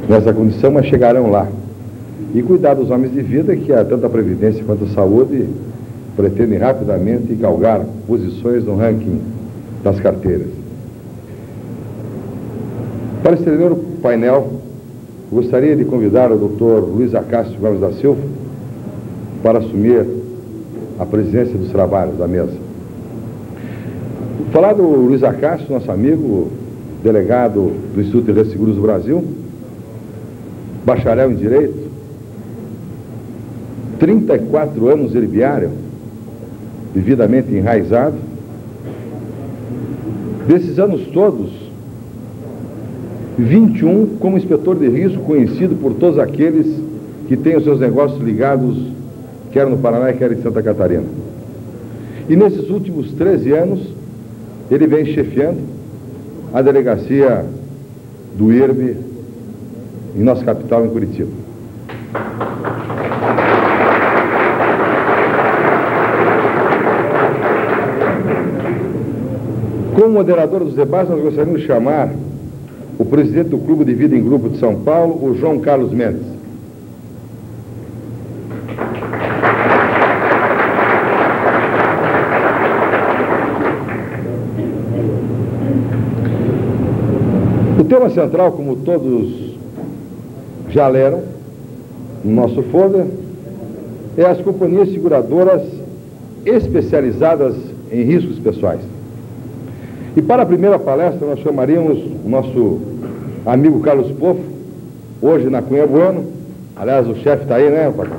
nessa condição, mas chegarão lá. E cuidar dos homens de vida que, tanto a Previdência quanto a Saúde, pretendem rapidamente galgar posições no ranking das carteiras. Para estender o painel, gostaria de convidar o Dr. Luiz Acácio Gomes da Silva para assumir a presidência dos trabalhos da mesa. Falar do Luiz Acácio, nosso amigo, delegado do Instituto de Resseguros do Brasil, bacharel em Direito, 34 anos de herbiário, devidamente enraizado. Desses anos todos, 21 como inspetor de risco, conhecido por todos aqueles que têm os seus negócios ligados, quer no Paraná, quer em Santa Catarina. E nesses últimos 13 anos, ele vem chefiando a delegacia do IRB em nossa capital, em Curitiba. Como moderador dos debates, nós gostaríamos de chamar o presidente do Clube de Vida em Grupo de São Paulo, o João Carlos Mendes. O tema central, como todos já leram no nosso folder, é as companhias seguradoras especializadas em riscos pessoais. E para a primeira palestra nós chamaríamos o nosso amigo Carlos Pofo, hoje na Cunha Bueno. Aliás, o chefe está aí, né, Paco?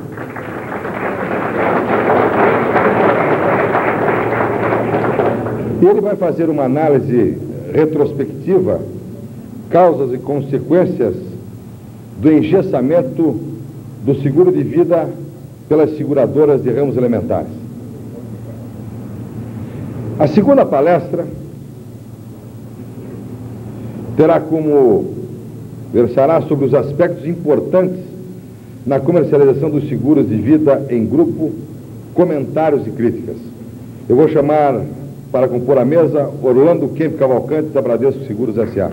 E ele vai fazer uma análise retrospectiva, causas e consequências do engessamento do seguro de vida pelas seguradoras de ramos elementares. A segunda palestra versará sobre os aspectos importantes na comercialização dos seguros de vida em grupo, comentários e críticas. Eu vou chamar para compor a mesa Orlando Kemp Cavalcante, da Bradesco Seguros S.A.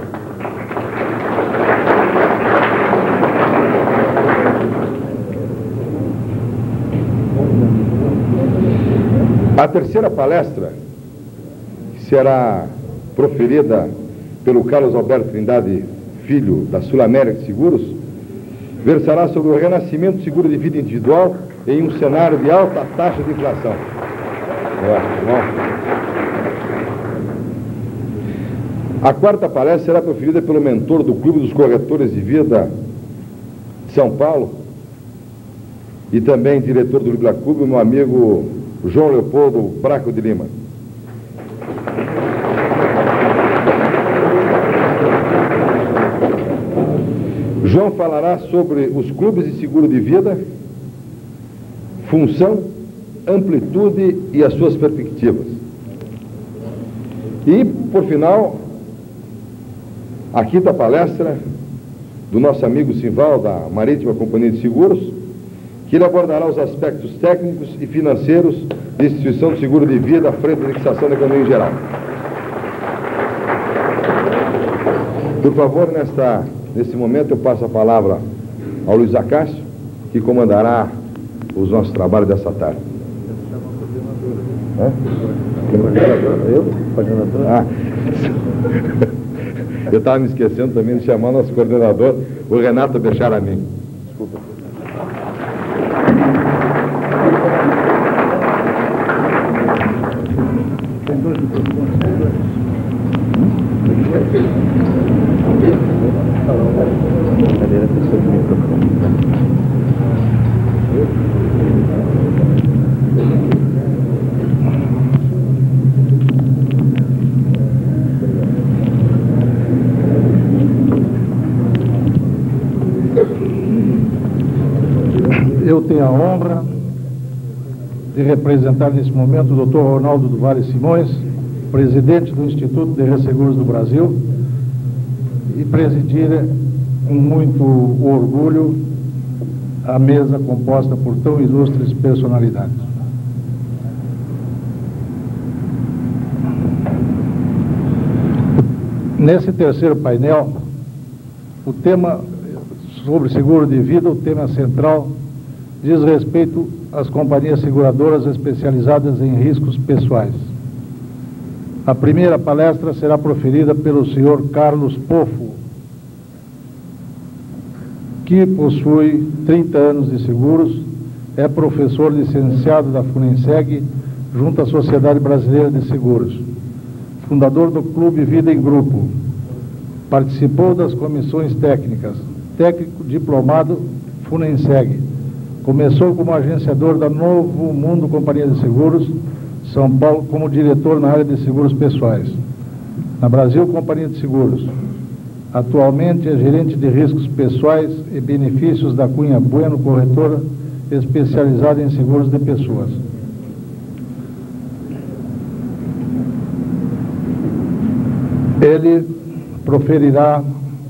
A terceira palestra, que será proferida pelo Carlos Alberto Trindade Filho, da Sul América Seguros, versará sobre o renascimento do seguro de vida individual em um cenário de alta taxa de inflação. A quarta palestra será proferida pelo mentor do Clube dos Corretores de Vida de São Paulo e também diretor do Libra Clube, meu amigo João Leopoldo Braco de Lima. João falará sobre os clubes de seguro de vida, função, amplitude e as suas perspectivas. E, por final, a quinta palestra do nosso amigo Simval, da Marítima Companhia de Seguros, que ele abordará os aspectos técnicos e financeiros da instituição de seguro de vida frente à fixação da economia em geral. Por favor, nesse momento eu passo a palavra ao Luiz Acácio, que comandará os nossos trabalhos dessa tarde. Eu? Coordenador? Eu estava me esquecendo também de chamar nosso coordenador, o Renato Becharamin. Desculpa. Eu tenho a honra de representar nesse momento o Dr. Ronaldo do Vale Simões, presidente do Instituto de Resseguros do Brasil, e presidir com muito orgulho a mesa composta por tão ilustres personalidades. Nesse terceiro painel, o tema sobre seguro de vida, o tema central diz respeito às companhias seguradoras especializadas em riscos pessoais. A primeira palestra será proferida pelo senhor Carlos Pofo, que possui 30 anos de seguros, é professor licenciado da FUNENSEG, junto à Sociedade Brasileira de Seguros, fundador do Clube Vida em Grupo, participou das comissões técnicas, técnico diplomado FUNENSEG, começou como agenciador da Novo Mundo Companhia de Seguros, São Paulo, como diretor na área de seguros pessoais, na Brasil Companhia de Seguros. Atualmente é gerente de riscos pessoais e benefícios da Cunha Bueno, corretora especializada em seguros de pessoas. Ele proferirá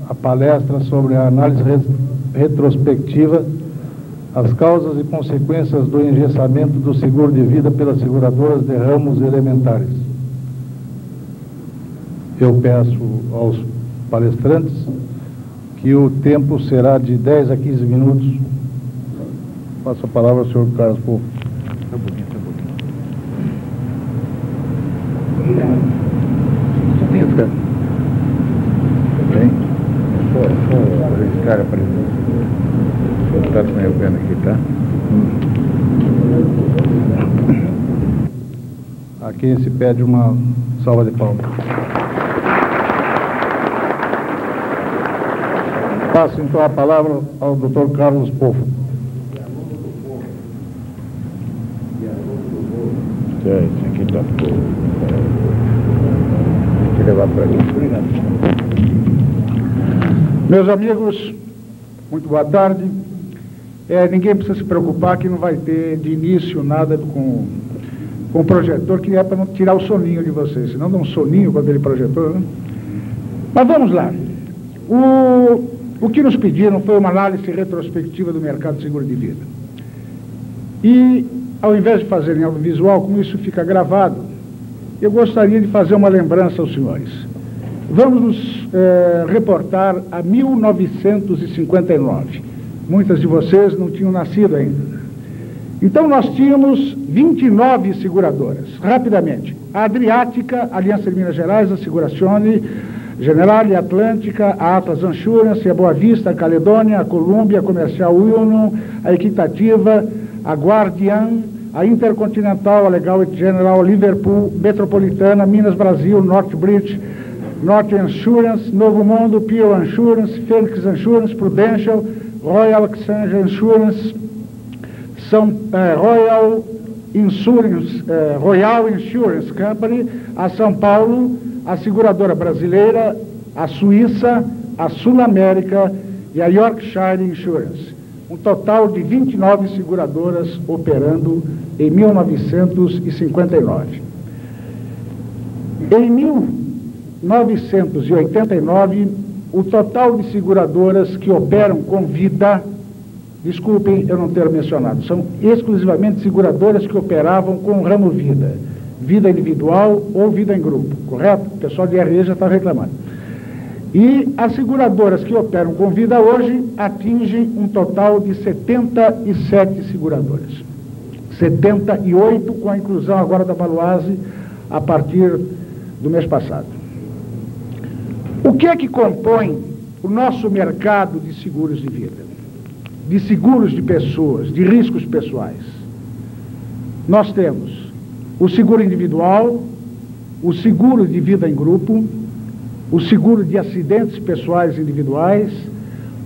a palestra sobre a análise retrospectiva, as causas e consequências do engessamento do seguro de vida pelas seguradoras de ramos elementares. Eu peço aos palestrantes que o tempo será de 10 a 15 minutos. Passo a palavra ao senhor Carlos Pofo. Bem, só registrar a presença. Vou estar com meu pé aqui, tá? A quem se pede uma salva de palmas. Passo então a palavra ao Dr. Carlos Pofo. Esse aqui tá bom. Tem que levar para ali. Obrigado. Meus amigos, muito boa tarde. Ninguém precisa se preocupar que não vai ter de início nada com o projetor, que é para não tirar o soninho de vocês, senão dá um soninho com aquele projetor, né? Mas vamos lá. O que nos pediram foi uma análise retrospectiva do mercado de seguro de vida. E, ao invés de fazer em audiovisual, como isso fica gravado, eu gostaria de fazer uma lembrança aos senhores. Vamos nos reportar a 1959. Muitas de vocês não tinham nascido ainda. Então, nós tínhamos 29 seguradoras. Rapidamente: a Adriática, a Aliança de Minas Gerais, a Segurazione, Generali, a Atlântica, a Atlas Insurance, a Boa Vista, a Caledônia, a Colômbia, a Comercial Union, a Equitativa, a Guardian, a Intercontinental, a Legal General, Liverpool, Metropolitana, Minas Brasil, Northbridge, North Insurance, Novo Mundo, Pure Insurance, Phoenix Insurance, Prudential, Royal Exchange Insurance, Royal Insurance Company, a São Paulo, a Seguradora Brasileira, a Suíça, a Sul América e a Yorkshire Insurance. Um total de 29 seguradoras operando em 1959. Em 1989, o total de seguradoras que operam com vida, desculpem eu não ter mencionado, são exclusivamente seguradoras que operavam com o ramo vida, vida individual ou vida em grupo, correto? O pessoal de RE já está reclamando. E as seguradoras que operam com vida hoje atingem um total de 77 seguradoras. 78 com a inclusão agora da Baloise a partir do mês passado. O que é que compõe o nosso mercado de seguros de vida? De seguros de pessoas, de riscos pessoais? Nós temos o seguro individual, o seguro de vida em grupo, o seguro de acidentes pessoais individuais,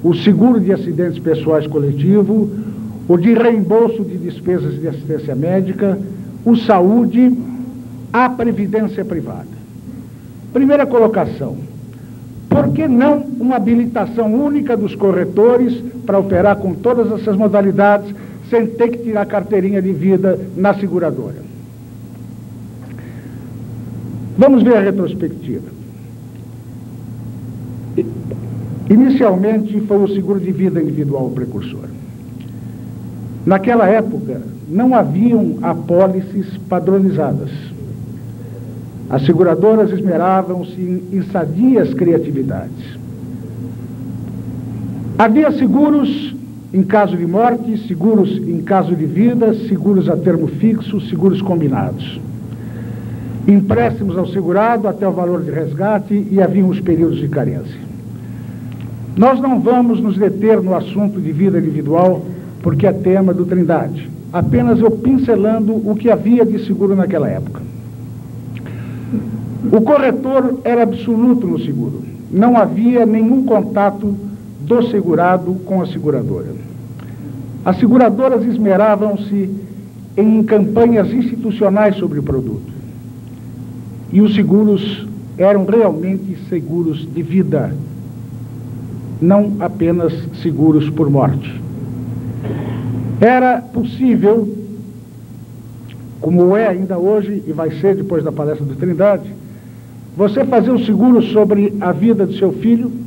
o seguro de acidentes pessoais coletivo, o de reembolso de despesas de assistência médica, o saúde, a previdência privada. Primeira colocação: por que não uma habilitação única dos corretores para operar com todas essas modalidades sem ter que tirar carteirinha de vida na seguradora? Vamos ver a retrospectiva. Inicialmente foi o seguro de vida individual o precursor. Naquela época não haviam apólices padronizadas. As seguradoras esmeravam-se em sadias criatividades. Havia seguros em caso de morte, seguros em caso de vida, seguros a termo fixo, seguros combinados. Empréstimos ao segurado até o valor de resgate e haviam os períodos de carência. Nós não vamos nos deter no assunto de vida individual, porque é tema do Trindade. Apenas eu pincelando o que havia de seguro naquela época. O corretor era absoluto no seguro. Não havia nenhum contato do segurado com a seguradora. As seguradoras esmeravam-se em campanhas institucionais sobre o produto. E os seguros eram realmente seguros de vida, não apenas seguros por morte. Era possível, como é ainda hoje, e vai ser depois da palestra do Trindade, você fazer um seguro sobre a vida do seu filho,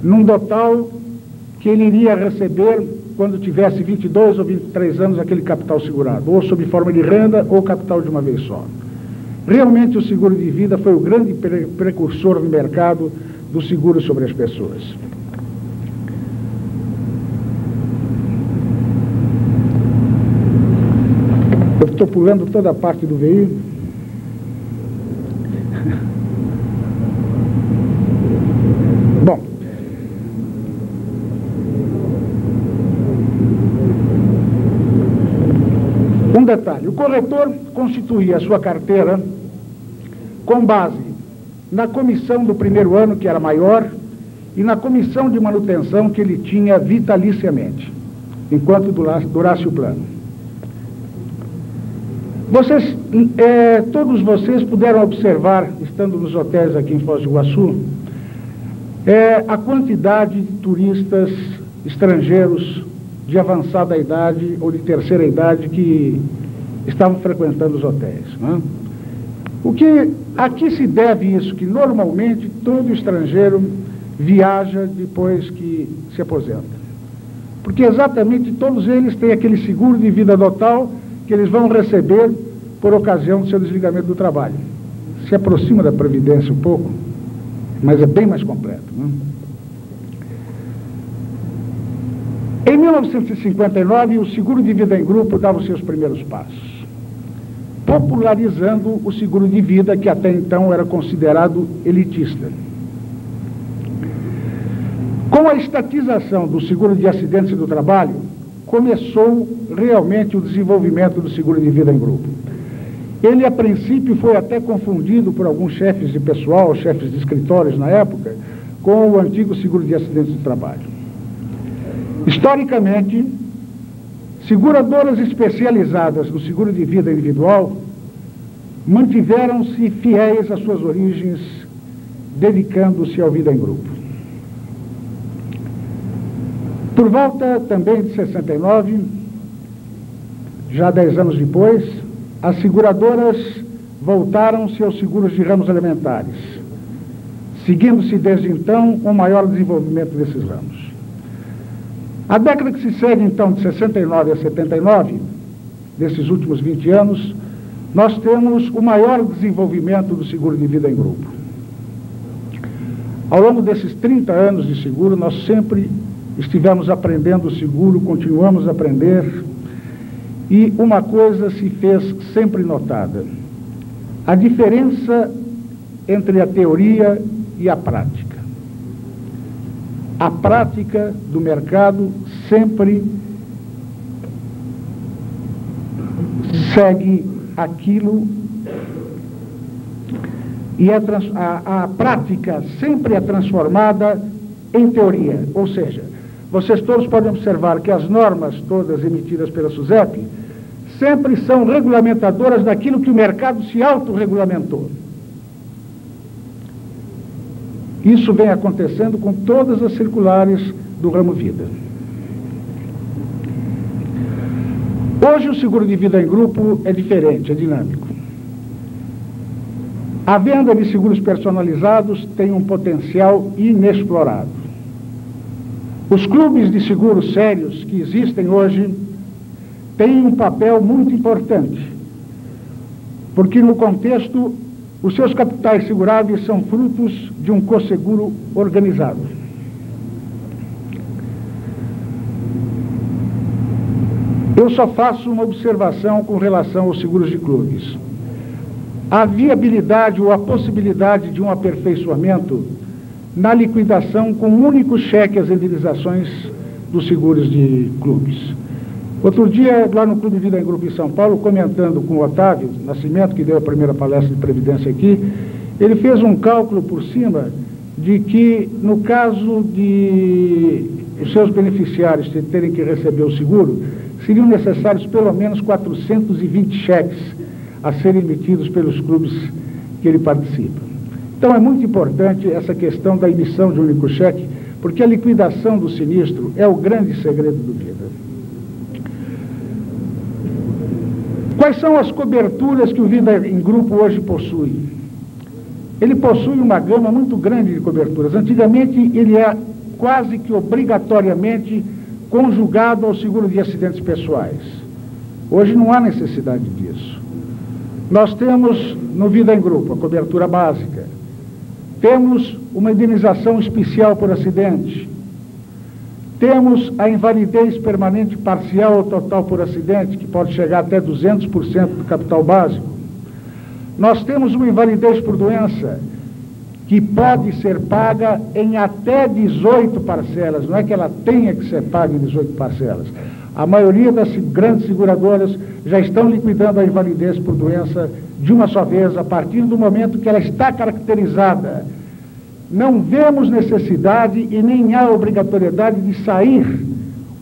num total que ele iria receber quando tivesse 22 ou 23 anos aquele capital segurado, ou sob forma de renda ou capital de uma vez só. Realmente o seguro de vida foi o grande precursor no mercado do seguro sobre as pessoas. Eu estou pulando toda a parte do veículo. Bom, um detalhe, o corretor constituía a sua carteira com base na comissão do primeiro ano, que era maior, e na comissão de manutenção que ele tinha vitaliciamente, enquanto durasse o plano. Todos vocês puderam observar, estando nos hotéis aqui em Foz do Iguaçu, a quantidade de turistas estrangeiros de avançada idade ou de terceira idade que estavam frequentando os hotéis, né? A que se deve isso? Que normalmente todo estrangeiro viaja depois que se aposenta. Porque exatamente todos eles têm aquele seguro de vida total que eles vão receber por ocasião do seu desligamento do trabalho. Se aproxima da Previdência um pouco, mas é bem mais completo, né? Em 1959, o seguro de vida em grupo dava os seus primeiros passos, popularizando o seguro de vida, que até então era considerado elitista. Com a estatização do seguro de acidentes do trabalho, começou realmente o desenvolvimento do seguro de vida em grupo. Ele, a princípio, foi até confundido por alguns chefes de pessoal, chefes de escritórios na época, com o antigo seguro de acidentes do trabalho. Historicamente, seguradoras especializadas no seguro de vida individual mantiveram-se fiéis às suas origens, dedicando-se ao vida em grupo. Por volta também de 69, já 10 anos depois, as seguradoras voltaram-se aos seguros de ramos elementares, seguindo-se desde então um maior desenvolvimento desses ramos. A década que se segue, então, de 69 a 79, desses últimos 20 anos, nós temos o maior desenvolvimento do seguro de vida em grupo. Ao longo desses 30 anos de seguro, nós sempre estivemos aprendendo o seguro, continuamos a aprender, e uma coisa se fez sempre notada: a diferença entre a teoria e a prática. A prática do mercado sempre segue aquilo e a prática sempre é transformada em teoria. Ou seja, vocês todos podem observar que as normas todas emitidas pela SUSEP sempre são regulamentadoras daquilo que o mercado se autorregulamentou. Isso vem acontecendo com todas as circulares do ramo vida. Hoje o seguro de vida em grupo é diferente, é dinâmico. A venda de seguros personalizados tem um potencial inexplorado. Os clubes de seguros sérios que existem hoje têm um papel muito importante, porque no contexto os seus capitais seguráveis são frutos de um cosseguro organizado. Eu só faço uma observação com relação aos seguros de clubes. A viabilidade ou a possibilidade de um aperfeiçoamento na liquidação com um único cheque às indenizações dos seguros de clubes. Outro dia, lá no Clube Vida em Grupo em São Paulo, comentando com o Otávio Nascimento, que deu a primeira palestra de Previdência aqui, ele fez um cálculo por cima de que, no caso de os seus beneficiários terem que receber o seguro, seriam necessários pelo menos 420 cheques a serem emitidos pelos clubes que ele participa. Então é muito importante essa questão da emissão de um único cheque, porque a liquidação do sinistro é o grande segredo do Vida. Quais são as coberturas que o Vida em Grupo hoje possui? Ele possui uma gama muito grande de coberturas. Antigamente ele é quase que obrigatoriamente conjugado ao seguro de acidentes pessoais. Hoje não há necessidade disso. Nós temos no Vida em Grupo a cobertura básica, temos uma indenização especial por acidente, temos a invalidez permanente parcial ou total por acidente, que pode chegar até 200% do capital básico. Nós temos uma invalidez por doença, que pode ser paga em até 18 parcelas, não é que ela tenha que ser paga em 18 parcelas. A maioria das grandes seguradoras já estão liquidando a invalidez por doença de uma só vez, a partir do momento que ela está caracterizada. Não vemos necessidade e nem há obrigatoriedade de sair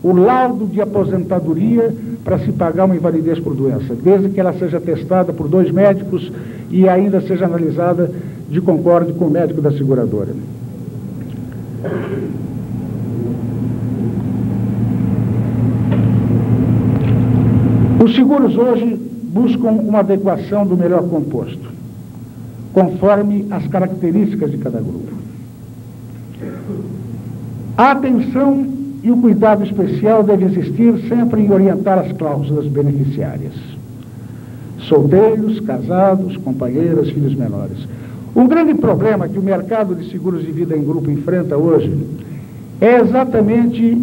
o laudo de aposentadoria para se pagar uma invalidez por doença, desde que ela seja testada por 2 médicos e ainda seja analisada de concórdia com o médico da seguradora. Os seguros hoje buscam uma adequação do melhor composto, conforme as características de cada grupo. A atenção e o cuidado especial deve existir sempre em orientar as cláusulas beneficiárias. Solteiros, casados, companheiras, filhos menores. Um grande problema que o mercado de seguros de vida em grupo enfrenta hoje é exatamente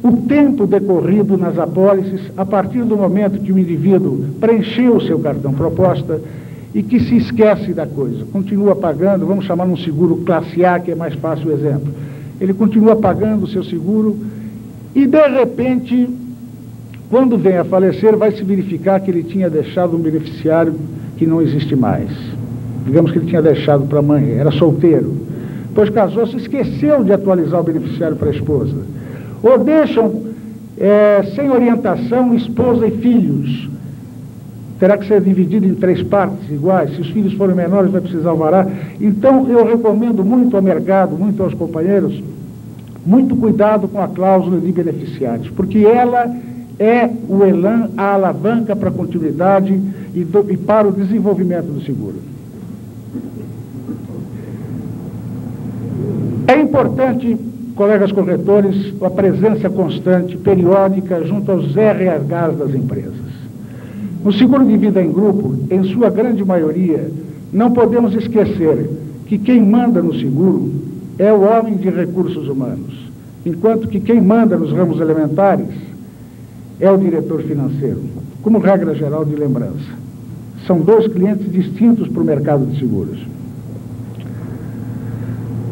o tempo decorrido nas apólices a partir do momento que o indivíduo preencheu o seu cartão proposta e que se esquece da coisa, continua pagando, vamos chamar um seguro classe A, que é mais fácil o exemplo. Ele continua pagando o seu seguro e, de repente, quando vem a falecer, vai se verificar que ele tinha deixado um beneficiário que não existe mais. Digamos que ele tinha deixado para a mãe, era solteiro. Depois casou-se, esqueceu de atualizar o beneficiário para a esposa. Ou deixam sem orientação esposa e filhos. Terá que ser dividido em 3 partes iguais. Se os filhos forem menores, vai precisar alvará. Então, eu recomendo muito ao mercado, muito aos companheiros, muito cuidado com a cláusula de beneficiários, porque ela é o elan, a alavanca para a continuidade e para o desenvolvimento do seguro. É importante, colegas corretores, a presença constante, periódica, junto aos RHs das empresas. No seguro de vida em grupo, em sua grande maioria, não podemos esquecer que quem manda no seguro é o homem de recursos humanos, enquanto que quem manda nos ramos elementares é o diretor financeiro, como regra geral de lembrança. São 2 clientes distintos para o mercado de seguros.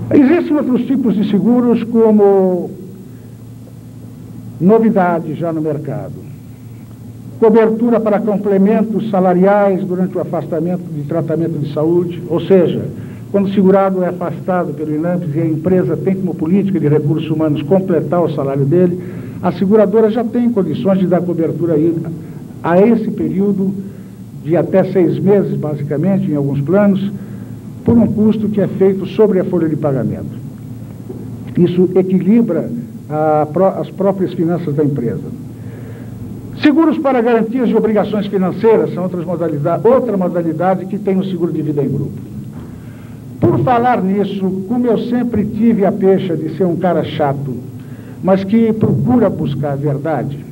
Existem outros tipos de seguros como novidade já no mercado. Cobertura para complementos salariais durante o afastamento de tratamento de saúde, ou seja, quando o segurado é afastado pelo INAMPS e a empresa tem como política de recursos humanos completar o salário dele, a seguradora já tem condições de dar cobertura a esse período de até 6 meses, basicamente, em alguns planos, por um custo que é feito sobre a folha de pagamento. Isso equilibra as próprias finanças da empresa. Seguros para garantias de obrigações financeiras são outra modalidade que tem o seguro de vida em grupo. Por falar nisso, como eu sempre tive a pecha de ser um cara chato, mas que procura buscar a verdade,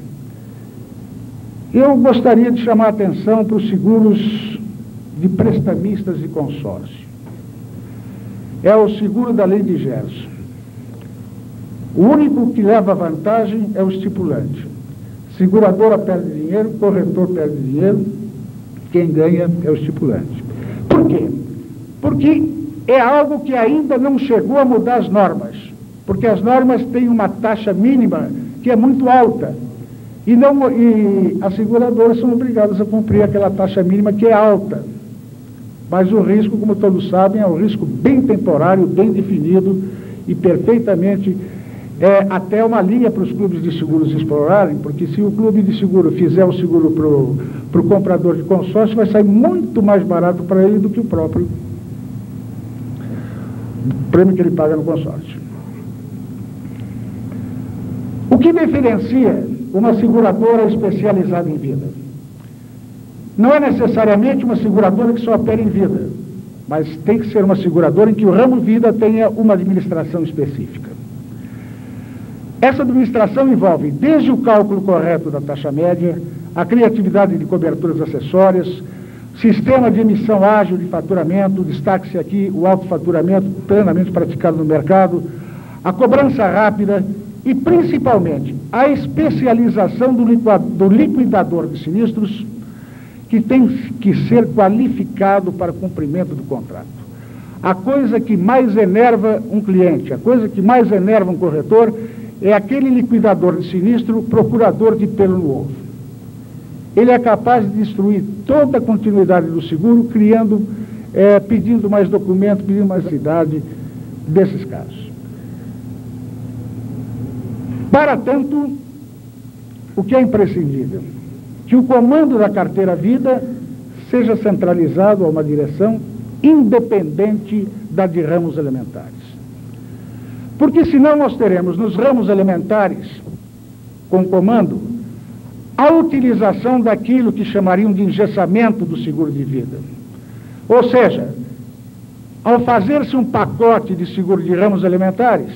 eu gostaria de chamar a atenção para os seguros de prestamistas e consórcio. É o seguro da lei de Gerson. O único que leva vantagem é o estipulante. Seguradora perde dinheiro, corretor perde dinheiro, quem ganha é o estipulante. Por quê? Porque é algo que ainda não chegou a mudar as normas, porque as normas têm uma taxa mínima que é muito alta, e as seguradoras são obrigadas a cumprir aquela taxa mínima que é alta. Mas o risco, como todos sabem, é um risco bem temporário, bem definido e perfeitamente, até uma linha para os clubes de seguros explorarem, porque se o clube de seguro fizer o seguro para o comprador de consórcio, vai sair muito mais barato para ele do que o próprio prêmio que ele paga no consórcio. O que diferencia uma seguradora especializada em vida? Não é necessariamente uma seguradora que só opera em vida, mas tem que ser uma seguradora em que o ramo vida tenha uma administração específica. Essa administração envolve desde o cálculo correto da taxa média, a criatividade de coberturas acessórias, sistema de emissão ágil de faturamento, destaque-se aqui o autofaturamento plenamente praticado no mercado, a cobrança rápida e, principalmente, a especialização do liquidador de sinistros, que tem que ser qualificado para cumprimento do contrato. A coisa que mais enerva um cliente, a coisa que mais enerva um corretor, é aquele liquidador de sinistro, procurador de pelo no ovo. Ele é capaz de destruir toda a continuidade do seguro, pedindo mais documento, pedindo mais idade desses casos. Para tanto, o que é imprescindível? Que o comando da carteira vida seja centralizado a uma direção independente da de ramos elementares. Porque senão nós teremos nos ramos elementares, com comando, a utilização daquilo que chamariam de engessamento do seguro de vida. Ou seja, ao fazer-se um pacote de seguro de ramos elementares,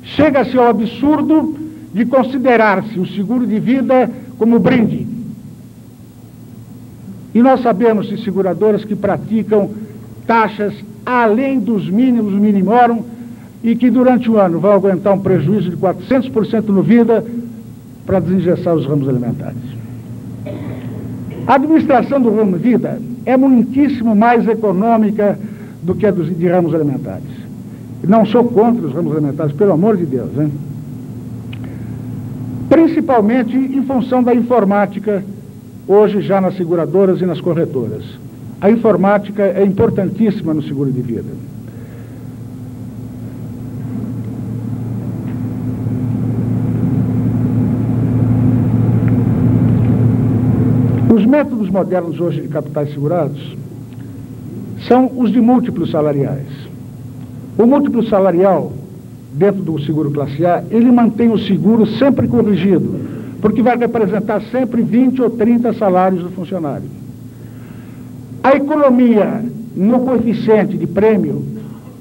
chega-se ao absurdo de considerar-se o seguro de vida como brinde. E nós sabemos de seguradoras que praticam taxas além dos mínimos minimorum e que durante o ano vão aguentar um prejuízo de 400% no vida para desengessar os ramos elementares. A administração do ramo vida é muitíssimo mais econômica do que a de ramos elementares. Não sou contra os ramos elementares, pelo amor de Deus, hein? Principalmente em função da informática, hoje já nas seguradoras e nas corretoras. A informática é importantíssima no seguro de vida. Os métodos modernos hoje de capitais segurados são os de múltiplos salariais. O múltiplo salarial, dentro do seguro classe A, ele mantém o seguro sempre corrigido, porque vai representar sempre 20 ou 30 salários do funcionário. A economia no coeficiente de prêmio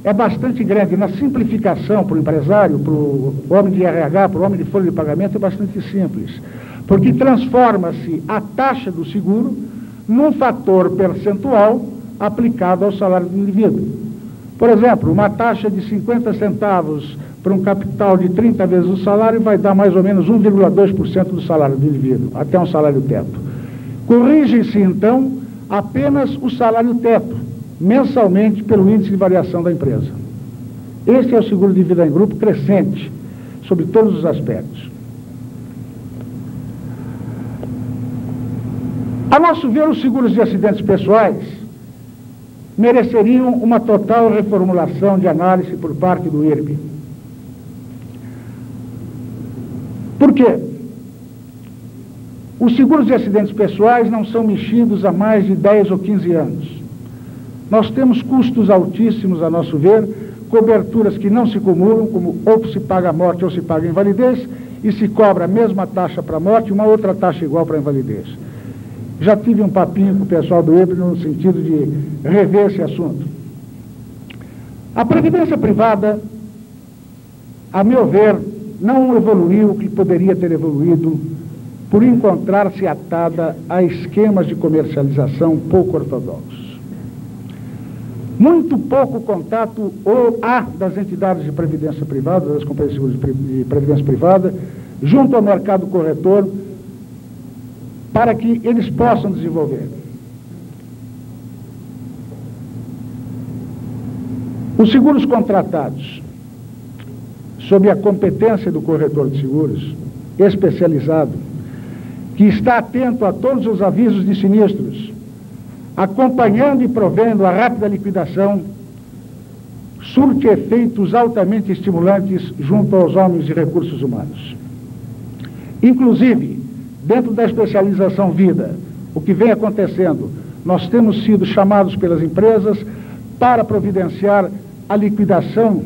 é bastante grande. Na simplificação para o empresário, para o homem de RH, para o homem de folha de pagamento, é bastante simples, porque transforma-se a taxa do seguro num fator percentual aplicado ao salário do indivíduo. Por exemplo, uma taxa de 50 centavos para um capital de 30 vezes o salário vai dar mais ou menos 1,2% do salário do indivíduo, até um salário teto. Corrige-se, então, apenas o salário teto, mensalmente pelo índice de variação da empresa. Este é o seguro de vida em grupo crescente, sobre todos os aspectos. A nosso ver, os seguros de acidentes pessoais mereceriam uma total reformulação de análise por parte do IRB. Por quê? Os seguros de acidentes pessoais não são mexidos há mais de 10 ou 15 anos. Nós temos custos altíssimos, a nosso ver, coberturas que não se acumulam, como ou se paga a morte ou se paga a invalidez, e se cobra a mesma taxa para a morte e uma outra taxa igual para a invalidez. Já tive um papinho com o pessoal do IRB no sentido de rever esse assunto. A previdência privada, a meu ver, não evoluiu o que poderia ter evoluído por encontrar-se atada a esquemas de comercialização pouco ortodoxos. Muito pouco contato há das entidades de previdência privada, das companhias de seguros de previdência privada, junto ao mercado corretor, para que eles possam desenvolver. Os seguros contratados sob a competência do corretor de seguros especializado, que está atento a todos os avisos de sinistros, acompanhando e provendo a rápida liquidação, surte efeitos altamente estimulantes junto aos homens de recursos humanos. Inclusive, dentro da especialização vida, o que vem acontecendo, nós temos sido chamados pelas empresas para providenciar a liquidação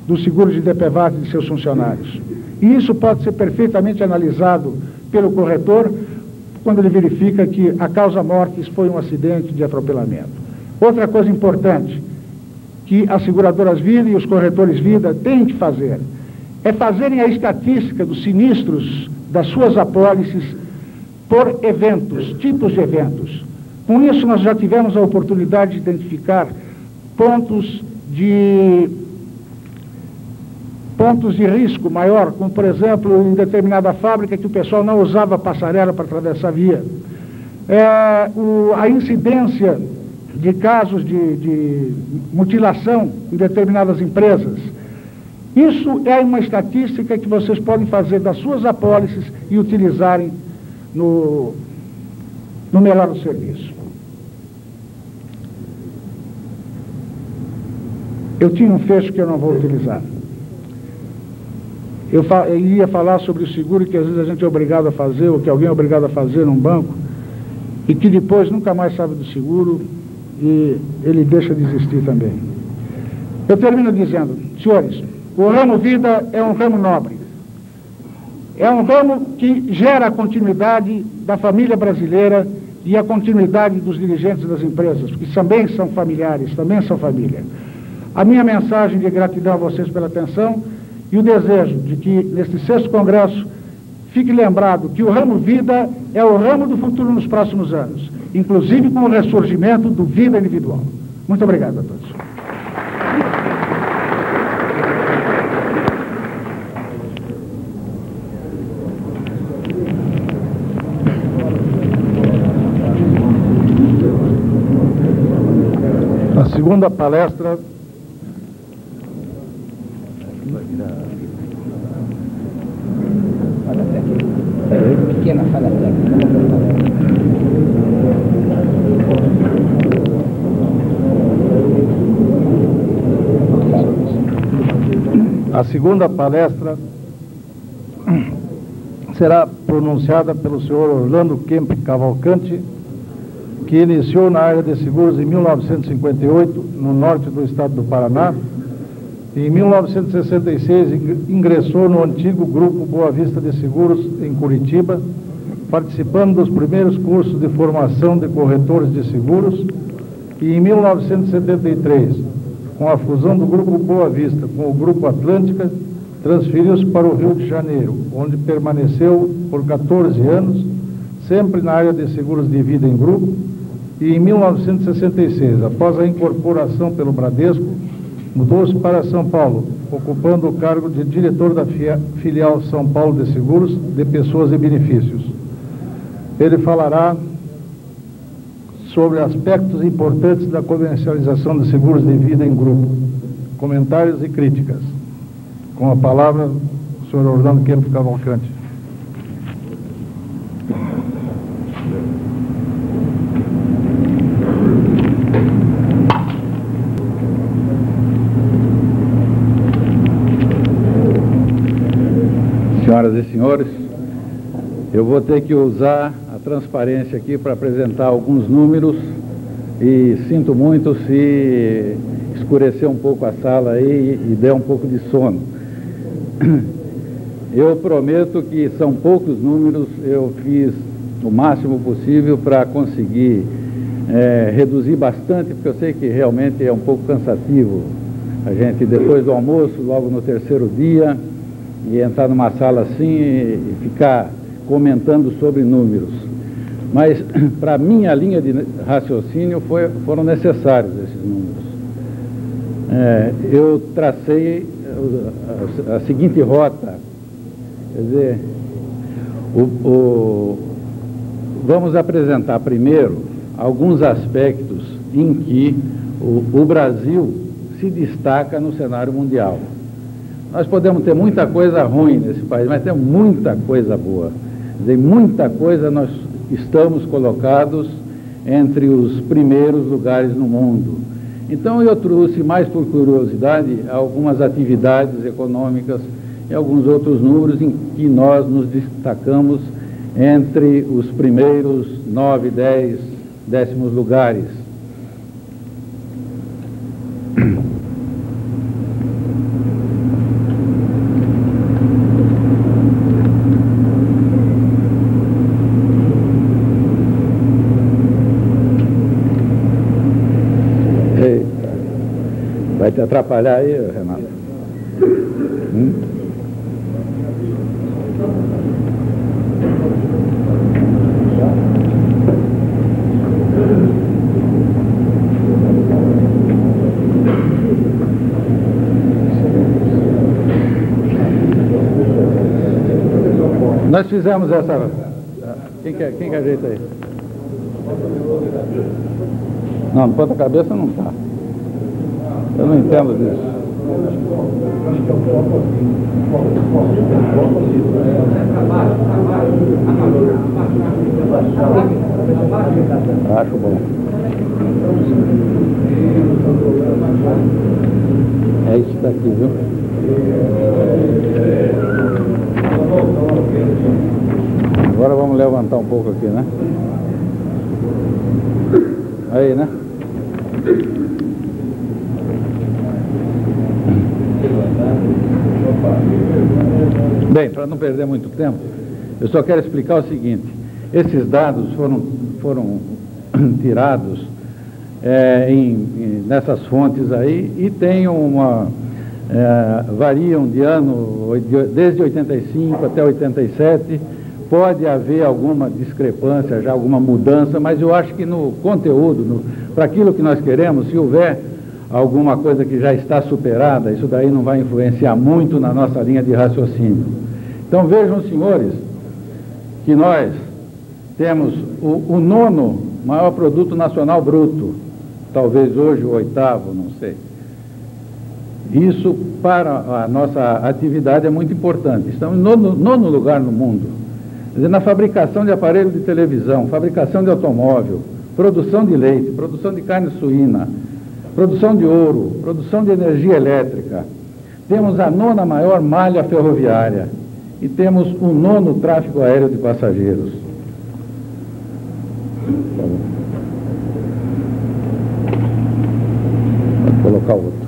do seguro de DPVAT de seus funcionários. E isso pode ser perfeitamente analisado pelo corretor quando ele verifica que a causa mortis foi um acidente de atropelamento. Outra coisa importante que as seguradoras vida e os corretores vida têm que fazer é fazerem a estatística dos sinistros das suas apólices por eventos, tipos de eventos. Com isso, nós já tivemos a oportunidade de identificar pontos de risco maior, como, por exemplo, em determinada fábrica que o pessoal não usava passarela para atravessar a via. A incidência de casos de mutilação em determinadas empresas. Isso é uma estatística que vocês podem fazer das suas apólices e utilizarem no melhor do serviço. Eu tinha um fecho que eu não vou utilizar. Eu ia falar sobre o seguro que às vezes a gente é obrigado a fazer, ou que alguém é obrigado a fazer num banco, e que depois nunca mais sabe do seguro, e ele deixa de existir também. Eu termino dizendo, senhores, o ramo vida é um ramo nobre. É um ramo que gera a continuidade da família brasileira e a continuidade dos dirigentes das empresas, que também são familiares, também são família. A minha mensagem de gratidão a vocês pela atenção e o desejo de que, neste 6º Congresso, fique lembrado que o ramo vida é o ramo do futuro nos próximos anos, inclusive com o ressurgimento do vida individual. Muito obrigado a todos. A segunda palestra pequena fala A segunda palestra será pronunciada pelo senhor Orlando Kemp Cavalcante, que iniciou na área de seguros em 1958, no norte do estado do Paraná. Em 1966, ingressou no antigo Grupo Boa Vista de Seguros, em Curitiba, participando dos primeiros cursos de formação de corretores de seguros, e em 1973, com a fusão do Grupo Boa Vista com o Grupo Atlântica, transferiu-se para o Rio de Janeiro, onde permaneceu por 14 anos, sempre na área de seguros de vida em grupo, e em 1966, após a incorporação pelo Bradesco, mudou-se para São Paulo, ocupando o cargo de diretor da filial São Paulo de Seguros de Pessoas e Benefícios. Ele falará sobre aspectos importantes da comercialização de seguros de vida em grupo, comentários e críticas. Com a palavra, o senhor Orlando Kemp Cavalcante. Senhoras e senhores, eu vou ter que usar a transparência aqui para apresentar alguns números e sinto muito se escurecer um pouco a sala aí e der um pouco de sono. Eu prometo que são poucos números, eu fiz o máximo possível para conseguir reduzir bastante, porque eu sei que realmente é um pouco cansativo a gente, depois do almoço, logo no terceiro dia, e entrar numa sala assim e ficar comentando sobre números. Mas, para minha linha de raciocínio, foram necessários esses números. Eu tracei a seguinte rota, quer dizer, vamos apresentar primeiro alguns aspectos em que o Brasil se destaca no cenário mundial. Nós podemos ter muita coisa ruim nesse país, mas tem muita coisa boa. Quer dizer, muita coisa nós estamos colocados entre os primeiros lugares no mundo. Então eu trouxe, mais por curiosidade, algumas atividades econômicas e alguns outros números em que nós nos destacamos entre os primeiros 9, 10 décimos lugares. Vai te atrapalhar aí, Renato? Nós fizemos essa... Quem ajeita aí? Não, no ponta-cabeça não está. Eu não entendo disso. Acho bom. É isso daqui, viu? Agora vamos levantar um pouco aqui, né? Aí, né? Bem, para não perder muito tempo, eu só quero explicar o seguinte: esses dados foram tirados nessas fontes aí e tem variam de ano, desde 85 até 87, pode haver alguma discrepância, já alguma mudança, mas eu acho que no conteúdo, para aquilo que nós queremos, se houver alguma coisa que já está superada, isso daí não vai influenciar muito na nossa linha de raciocínio. Então vejam, senhores, que nós temos o 9º maior produto nacional bruto, talvez hoje o 8º, não sei. Isso para a nossa atividade é muito importante. Estamos no 9º lugar no mundo. Quer dizer, na fabricação de aparelho de televisão, fabricação de automóvel, produção de leite, produção de carne suína, produção de ouro, produção de energia elétrica. Temos a 9ª maior malha ferroviária e temos o 9º tráfego aéreo de passageiros. Vou colocar o outro.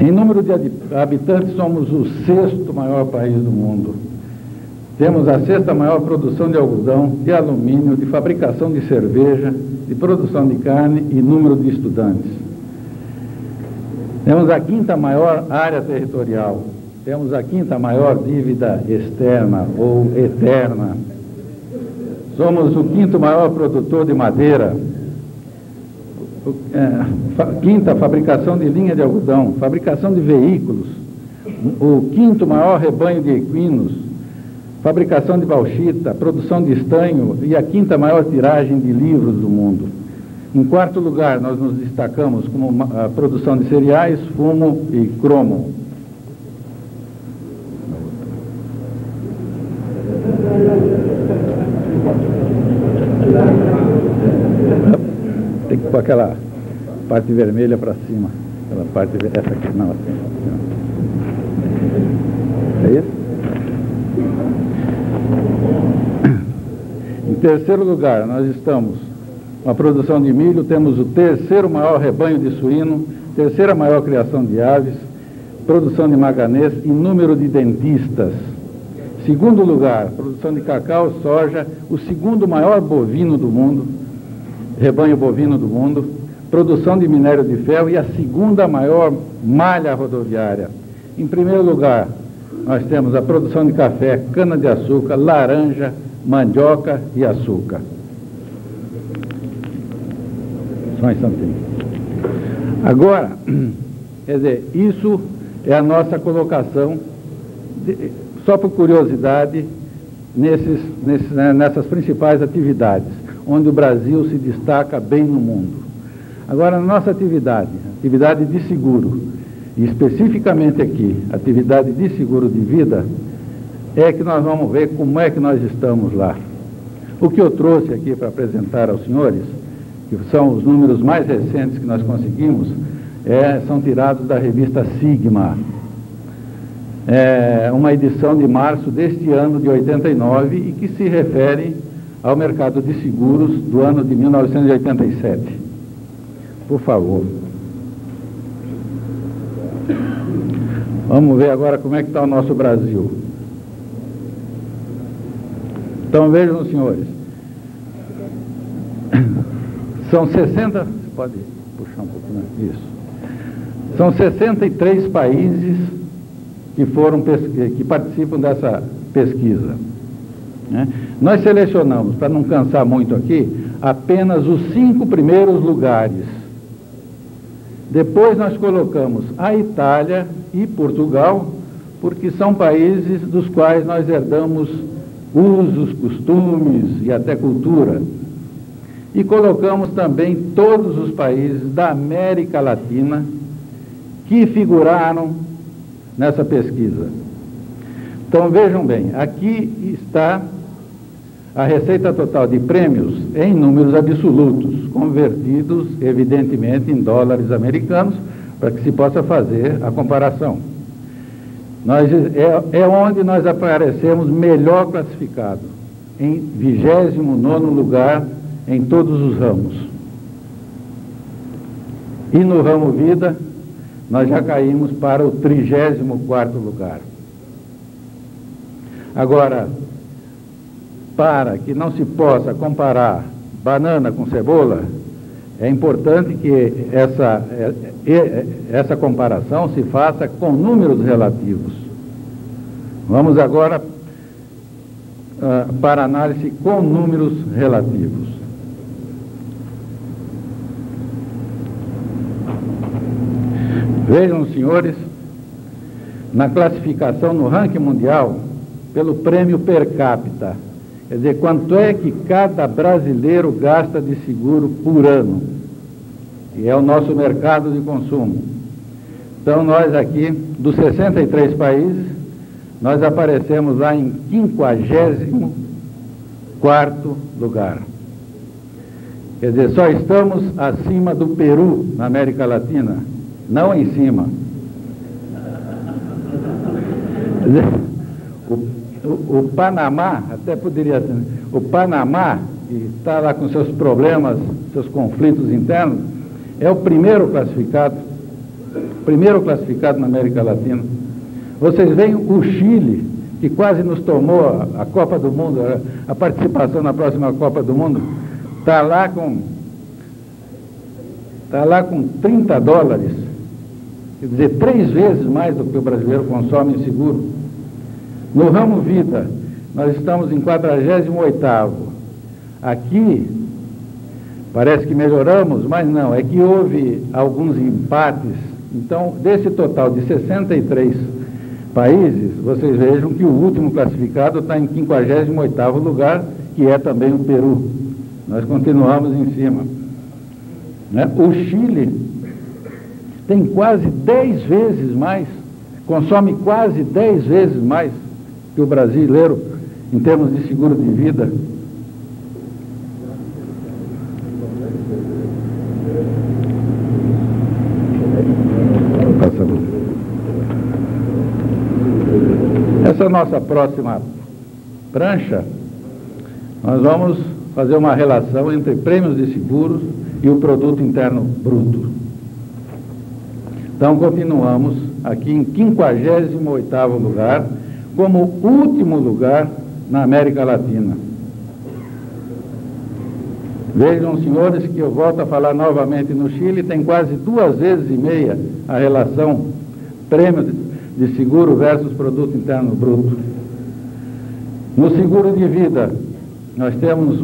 Em número de habitantes, somos o 6º maior país do mundo. Temos a 6ª maior produção de algodão, de alumínio, de fabricação de cerveja, de produção de carne e número de estudantes. Temos a 5ª maior área territorial. Temos a 5ª maior dívida externa ou eterna. Somos o 5º maior produtor de madeira. 5ª fabricação de linha de algodão, fabricação de veículos, o 5º maior rebanho de equinos, fabricação de bauxita, produção de estanho e a 5ª maior tiragem de livros do mundo. Em 4º lugar, nós nos destacamos como a produção de cereais, fumo e cromo. Tem que pôr aquela parte vermelha para cima. Aquela parte, essa aqui, não, assim. É isso? Em 3º lugar, nós estamos com a produção de milho, temos o 3º maior rebanho de suíno, 3ª maior criação de aves, produção de manganês e número de dentistas. 2º lugar, produção de cacau, soja, o 2º maior bovino do mundo, rebanho bovino do mundo, produção de minério de ferro e a 2ª maior malha rodoviária. Em 1º lugar, nós temos a produção de café, cana-de-açúcar, laranja, mandioca e açúcar. Só um instantinho. Agora, quer dizer, isso é a nossa colocação, só por curiosidade, nessas principais atividades, onde o Brasil se destaca bem no mundo. Agora, na nossa atividade de seguro, e especificamente aqui, atividade de seguro de vida, é que nós vamos ver como é que nós estamos lá. O que eu trouxe aqui para apresentar aos senhores, que são os números mais recentes que nós conseguimos, são tirados da revista Sigma. É uma edição de março deste ano de 89 e que se refere ao mercado de seguros do ano de 1987. Por favor. Vamos ver agora como é que está o nosso Brasil. Então vejam, senhores, são 60, pode puxar um pouquinho, isso, são 63 países que participam dessa pesquisa, né? Nós selecionamos, para não cansar muito aqui, apenas os 5 primeiros lugares. Depois nós colocamos a Itália e Portugal, porque são países dos quais nós herdamos usos, costumes e até cultura. E colocamos também todos os países da América Latina que figuraram nessa pesquisa. Então vejam bem, aqui está a receita total de prêmios em números absolutos, convertidos evidentemente em dólares americanos, para que se possa fazer a comparação. É onde nós aparecemos melhor classificado, em 29º lugar em todos os ramos. E no ramo vida, nós já caímos para o 34º lugar. Agora, para que não se possa comparar banana com cebola, é importante que essa comparação se faça com números relativos. Vamos agora para análise com números relativos. Vejam, senhores, na classificação no ranking mundial, pelo prêmio per capita, quer dizer, quanto é que cada brasileiro gasta de seguro por ano, que é o nosso mercado de consumo. Então, nós aqui, dos 63 países, nós aparecemos lá em 54º lugar. Quer dizer, só estamos acima do Peru, na América Latina, não em cima. Quer dizer, o Panamá, até poderia ser, o Panamá, que está lá com seus problemas, seus conflitos internos, é o primeiro classificado na América Latina. Vocês veem o Chile, que quase nos tomou a Copa do Mundo, a participação na próxima Copa do Mundo, está lá com $30, quer dizer, 3 vezes mais do que o brasileiro consome em seguro. No ramo vida, nós estamos em 48º. Aqui, parece que melhoramos, mas não, é que houve alguns empates. Então, desse total de 63 países, vocês vejam que o último classificado está em 58º lugar, que é também o Peru. Nós continuamos em cima, né? O Chile tem quase 10 vezes mais, consome quase 10 vezes mais que o brasileiro em termos de seguro de vida. Essa nossa próxima prancha, nós vamos fazer uma relação entre prêmios de seguros e o produto interno bruto. Então, continuamos aqui em 58º lugar, como último lugar na América Latina. Vejam, senhores, que eu volto a falar novamente, no Chile tem quase 2,5 vezes a relação prêmio de seguro versus produto interno bruto. No seguro de vida, nós temos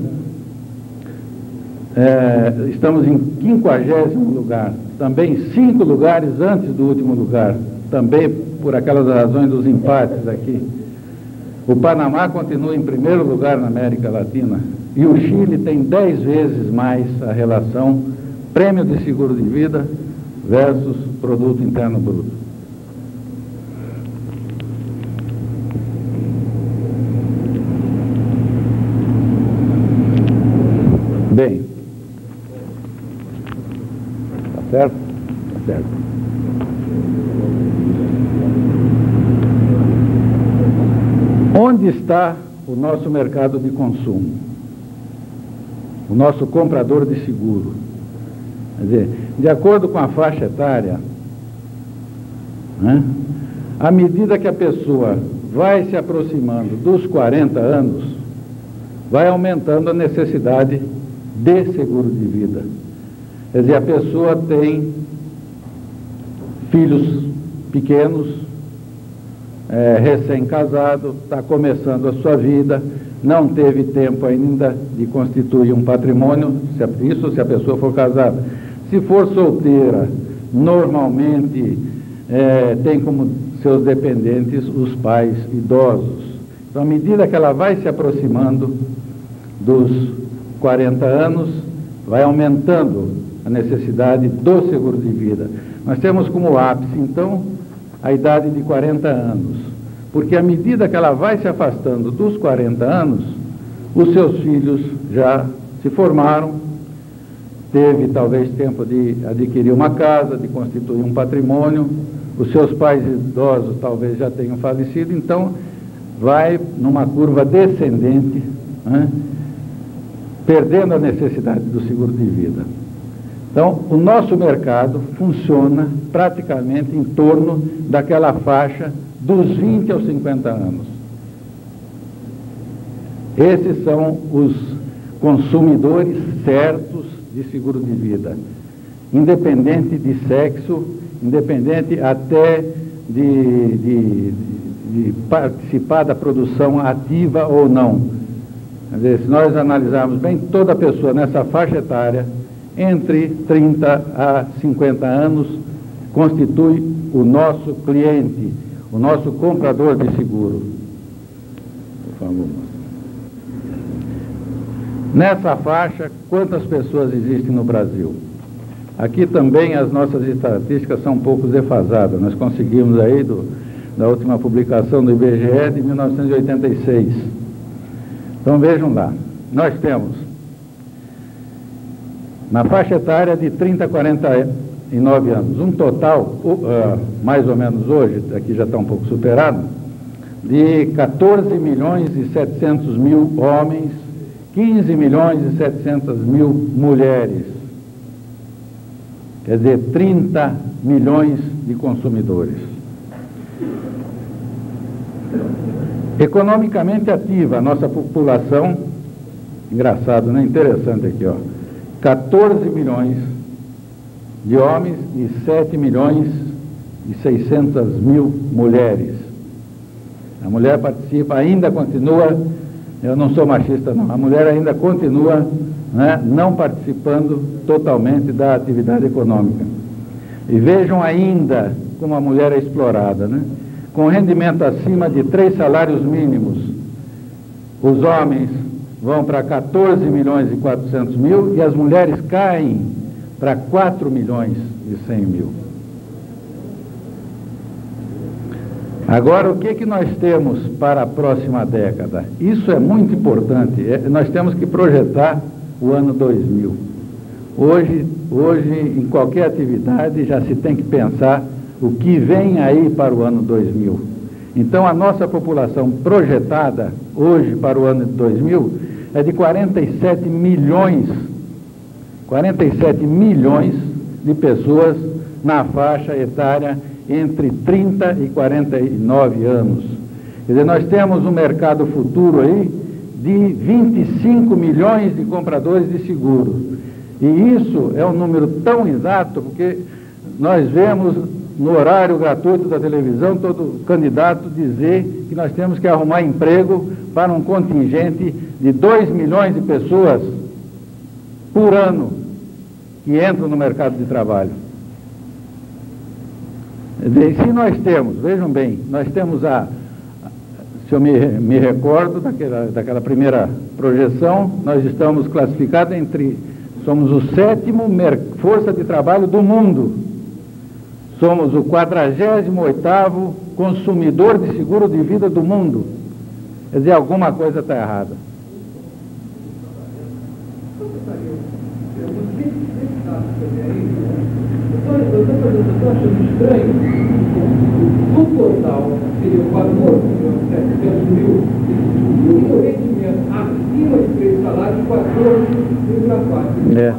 estamos em 50º lugar, também 5 lugares antes do último lugar, também por aquelas razões dos empates aqui. O Panamá continua em primeiro lugar na América Latina e o Chile tem 10 vezes mais a relação prêmio de seguro de vida versus produto interno bruto. Bem, tá certo? Tá certo. Onde está o nosso mercado de consumo? O nosso comprador de seguro? Quer dizer, de acordo com a faixa etária, né, à medida que a pessoa vai se aproximando dos 40 anos, vai aumentando a necessidade de seguro de vida. Quer dizer, a pessoa tem filhos pequenos, recém-casado, está começando a sua vida, não teve tempo ainda de constituir um patrimônio, isso se a pessoa for casada. Se for solteira, normalmente tem como seus dependentes os pais idosos. Então, à medida que ela vai se aproximando dos 40 anos, vai aumentando a necessidade do seguro de vida. Nós temos como ápice, então, a idade de 40 anos, porque à medida que ela vai se afastando dos 40 anos, os seus filhos já se formaram, teve talvez tempo de adquirir uma casa, de constituir um patrimônio, os seus pais idosos talvez já tenham falecido, então vai numa curva descendente, né, perdendo a necessidade do seguro de vida. Então, o nosso mercado funciona praticamente em torno daquela faixa dos 20 aos 50 anos. Esses são os consumidores certos de seguro de vida, independente de sexo, independente até de participar da produção ativa ou não. Quer dizer, se nós analisarmos bem, toda pessoa nessa faixa etária, entre 30 a 50 anos, constitui o nosso cliente, o nosso comprador de seguro. Por favor. Nessa faixa, quantas pessoas existem no Brasil? Aqui também as nossas estatísticas são um pouco defasadas. Nós conseguimos aí, da última publicação do IBGE de 1986. Então vejam lá, nós temos na faixa etária de 30 a 49 anos, um total, mais ou menos hoje, aqui já está um pouco superado, de 14 milhões e 700 mil homens, 15 milhões e 700 mil mulheres. Quer dizer, 30 milhões de consumidores. Economicamente ativa, a nossa população, engraçado, né? Interessante aqui, ó. 14 milhões de homens e 7 milhões e 600 mil mulheres. A mulher participa, ainda continua, eu não sou machista não, a mulher ainda continua, né, não participando totalmente da atividade econômica. E vejam ainda como a mulher é explorada, né? Com rendimento acima de 3 salários mínimos, os homens vão para 14 milhões e 400 mil e as mulheres caem para 4 milhões e 100 mil. Agora, o que nós temos para a próxima década? Isso é muito importante. Nós temos que projetar o ano 2000. Hoje, em qualquer atividade, já se tem que pensar o que vem aí para o ano 2000. Então, a nossa população projetada hoje para o ano de 2000 é de 47 milhões de pessoas na faixa etária entre 30 e 49 anos. Quer dizer, nós temos um mercado futuro aí de 25 milhões de compradores de seguros. E isso é um número tão exato, porque nós vemos no horário gratuito da televisão todo candidato dizer que nós temos que arrumar emprego para um contingente de 2 milhões de pessoas. por ano que entram no mercado de trabalho. E se nós temos, vejam bem, nós temos se eu me recordo daquela primeira projeção, nós estamos classificados somos o 7º força de trabalho do mundo. Somos o 48º consumidor de seguro de vida do mundo. Quer dizer, alguma coisa está errada. Eu estou achando estranho. No total, seria o valor de 700 mil, e o rendimento acima de 3 salários, 14,4.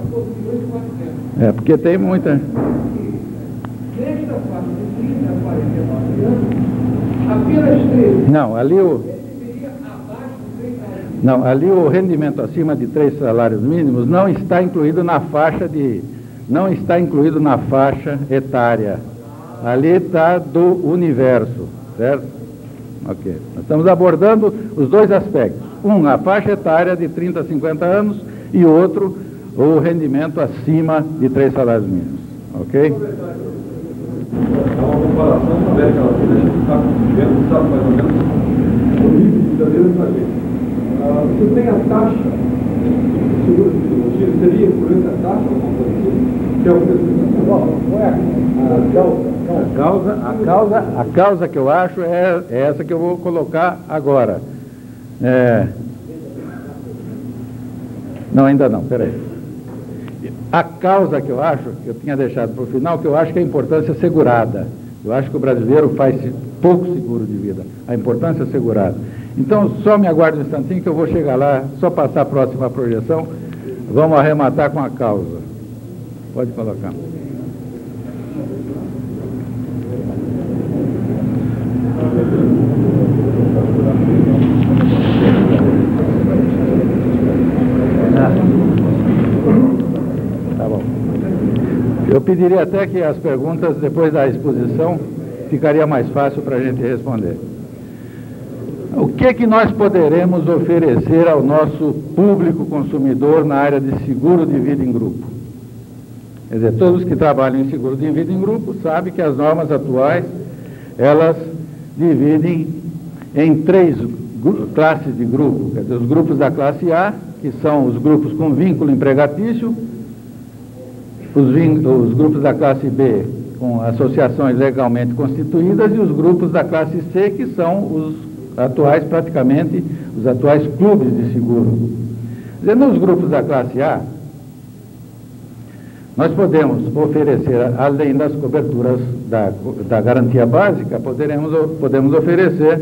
É, porque tem muita. Nesta faixa de 30 a 49 anos, apenas 13. Não, ali Não, ali o rendimento acima de 3 salários mínimos não está incluído na faixa etária. Ali está do universo, certo? Ok. Nós estamos abordando os dois aspectos. Um, a faixa etária de 30 a 50 anos e outro, o rendimento acima de 3 salários mínimos. Ok? É uma comparação também, aquela coisa, a gente está vendo, sabe mais ou menos o nível da mesma pra gente. Você tem a taxa de seguro de psicologia, seria influente a taxa ou alguma coisa assim? Que é o A causa que eu acho é essa que eu vou colocar agora. Não, ainda não, peraí. A causa que eu acho, que eu tinha deixado para o final, que eu acho que é a importância segurada. Eu acho que o brasileiro faz pouco seguro de vida. A importância segurada. Então, só me aguarde um instantinho que eu vou chegar lá, só passar a próxima projeção. Vamos arrematar com a causa. Pode colocar. Tá bom. Eu pediria até que as perguntas, depois da exposição, ficaria mais fácil para a gente responder. O que nós poderemos oferecer ao nosso público consumidor na área de seguro de vida em grupo? Quer dizer, todos que trabalham em seguro de vida em grupo sabem que as normas atuais, elas dividem em 3 classes de grupo. Quer dizer, os grupos da classe A, que são os grupos com vínculo empregatício, os grupos da classe B com associações legalmente constituídas e os grupos da classe C, que são os atuais clubes de seguro. Quer dizer, nos grupos da classe A, nós podemos oferecer, além das coberturas da garantia básica, podemos oferecer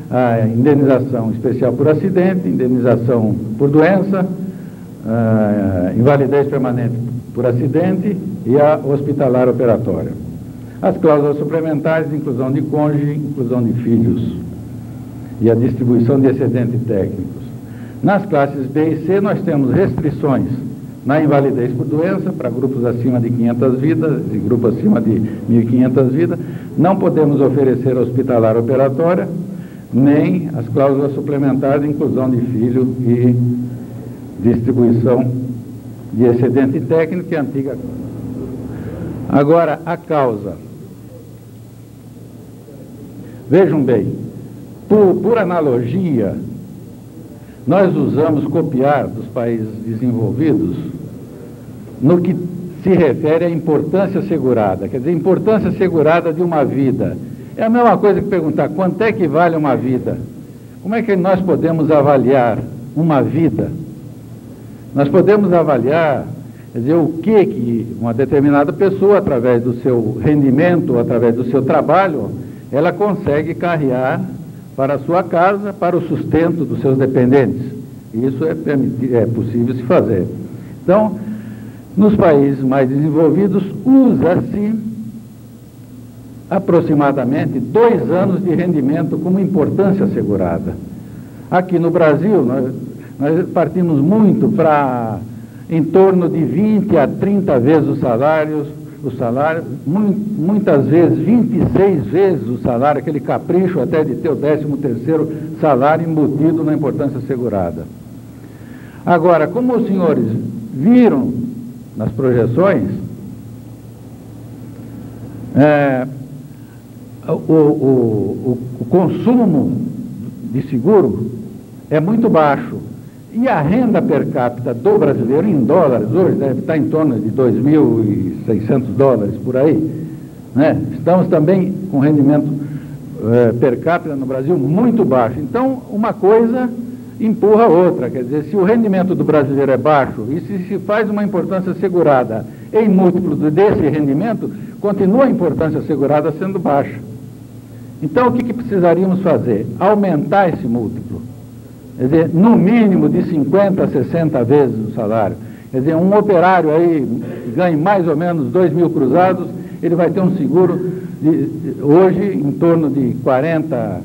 a indenização especial por acidente, indenização por doença, invalidez permanente por acidente e a hospitalar operatória. As cláusulas suplementares de inclusão de cônjuge, inclusão de filhos e a distribuição de excedentes técnicos. Nas classes B e C nós temos restrições na invalidez por doença para grupos acima de 500 vidas e grupos acima de 1.500 vidas. Não podemos oferecer hospitalar operatória, nem as cláusulas suplementares de inclusão de filho e distribuição de excedente técnico e antiga. Agora, a causa. Vejam bem, por analogia, nós usamos copiar dos países desenvolvidos no que se refere à importância segurada. Quer dizer, importância segurada de uma vida. É a mesma coisa que perguntar quanto é que vale uma vida. Como é que nós podemos avaliar uma vida? Nós podemos avaliar, quer dizer, o que uma determinada pessoa, através do seu rendimento, através do seu trabalho, ela consegue carregar para a sua casa, para o sustento dos seus dependentes. Isso é possível se fazer. Então, nos países mais desenvolvidos, usa-se aproximadamente 2 anos de rendimento como importância assegurada. Aqui no Brasil, nós partimos muito para em torno de 20 a 30 vezes o salário, muitas vezes 26 vezes o salário, aquele capricho até de ter o 13º salário embutido na importância assegurada. Agora, como os senhores viram nas projeções o consumo de seguro é muito baixo. E a renda per capita do brasileiro em dólares hoje deve estar em torno de 2.600 dólares por aí, né? Estamos também com rendimento per capita no Brasil muito baixo. Então, uma coisa empurra a outra. Quer dizer, se o rendimento do brasileiro é baixo e se faz uma importância assegurada em múltiplo desse rendimento, continua a importância assegurada sendo baixa. Então, o que precisaríamos fazer? Aumentar esse múltiplo. Quer dizer, no mínimo de 50 a 60 vezes o salário. Quer dizer, um operário aí ganha mais ou menos 2.000 cruzados, ele vai ter um seguro hoje em torno de 40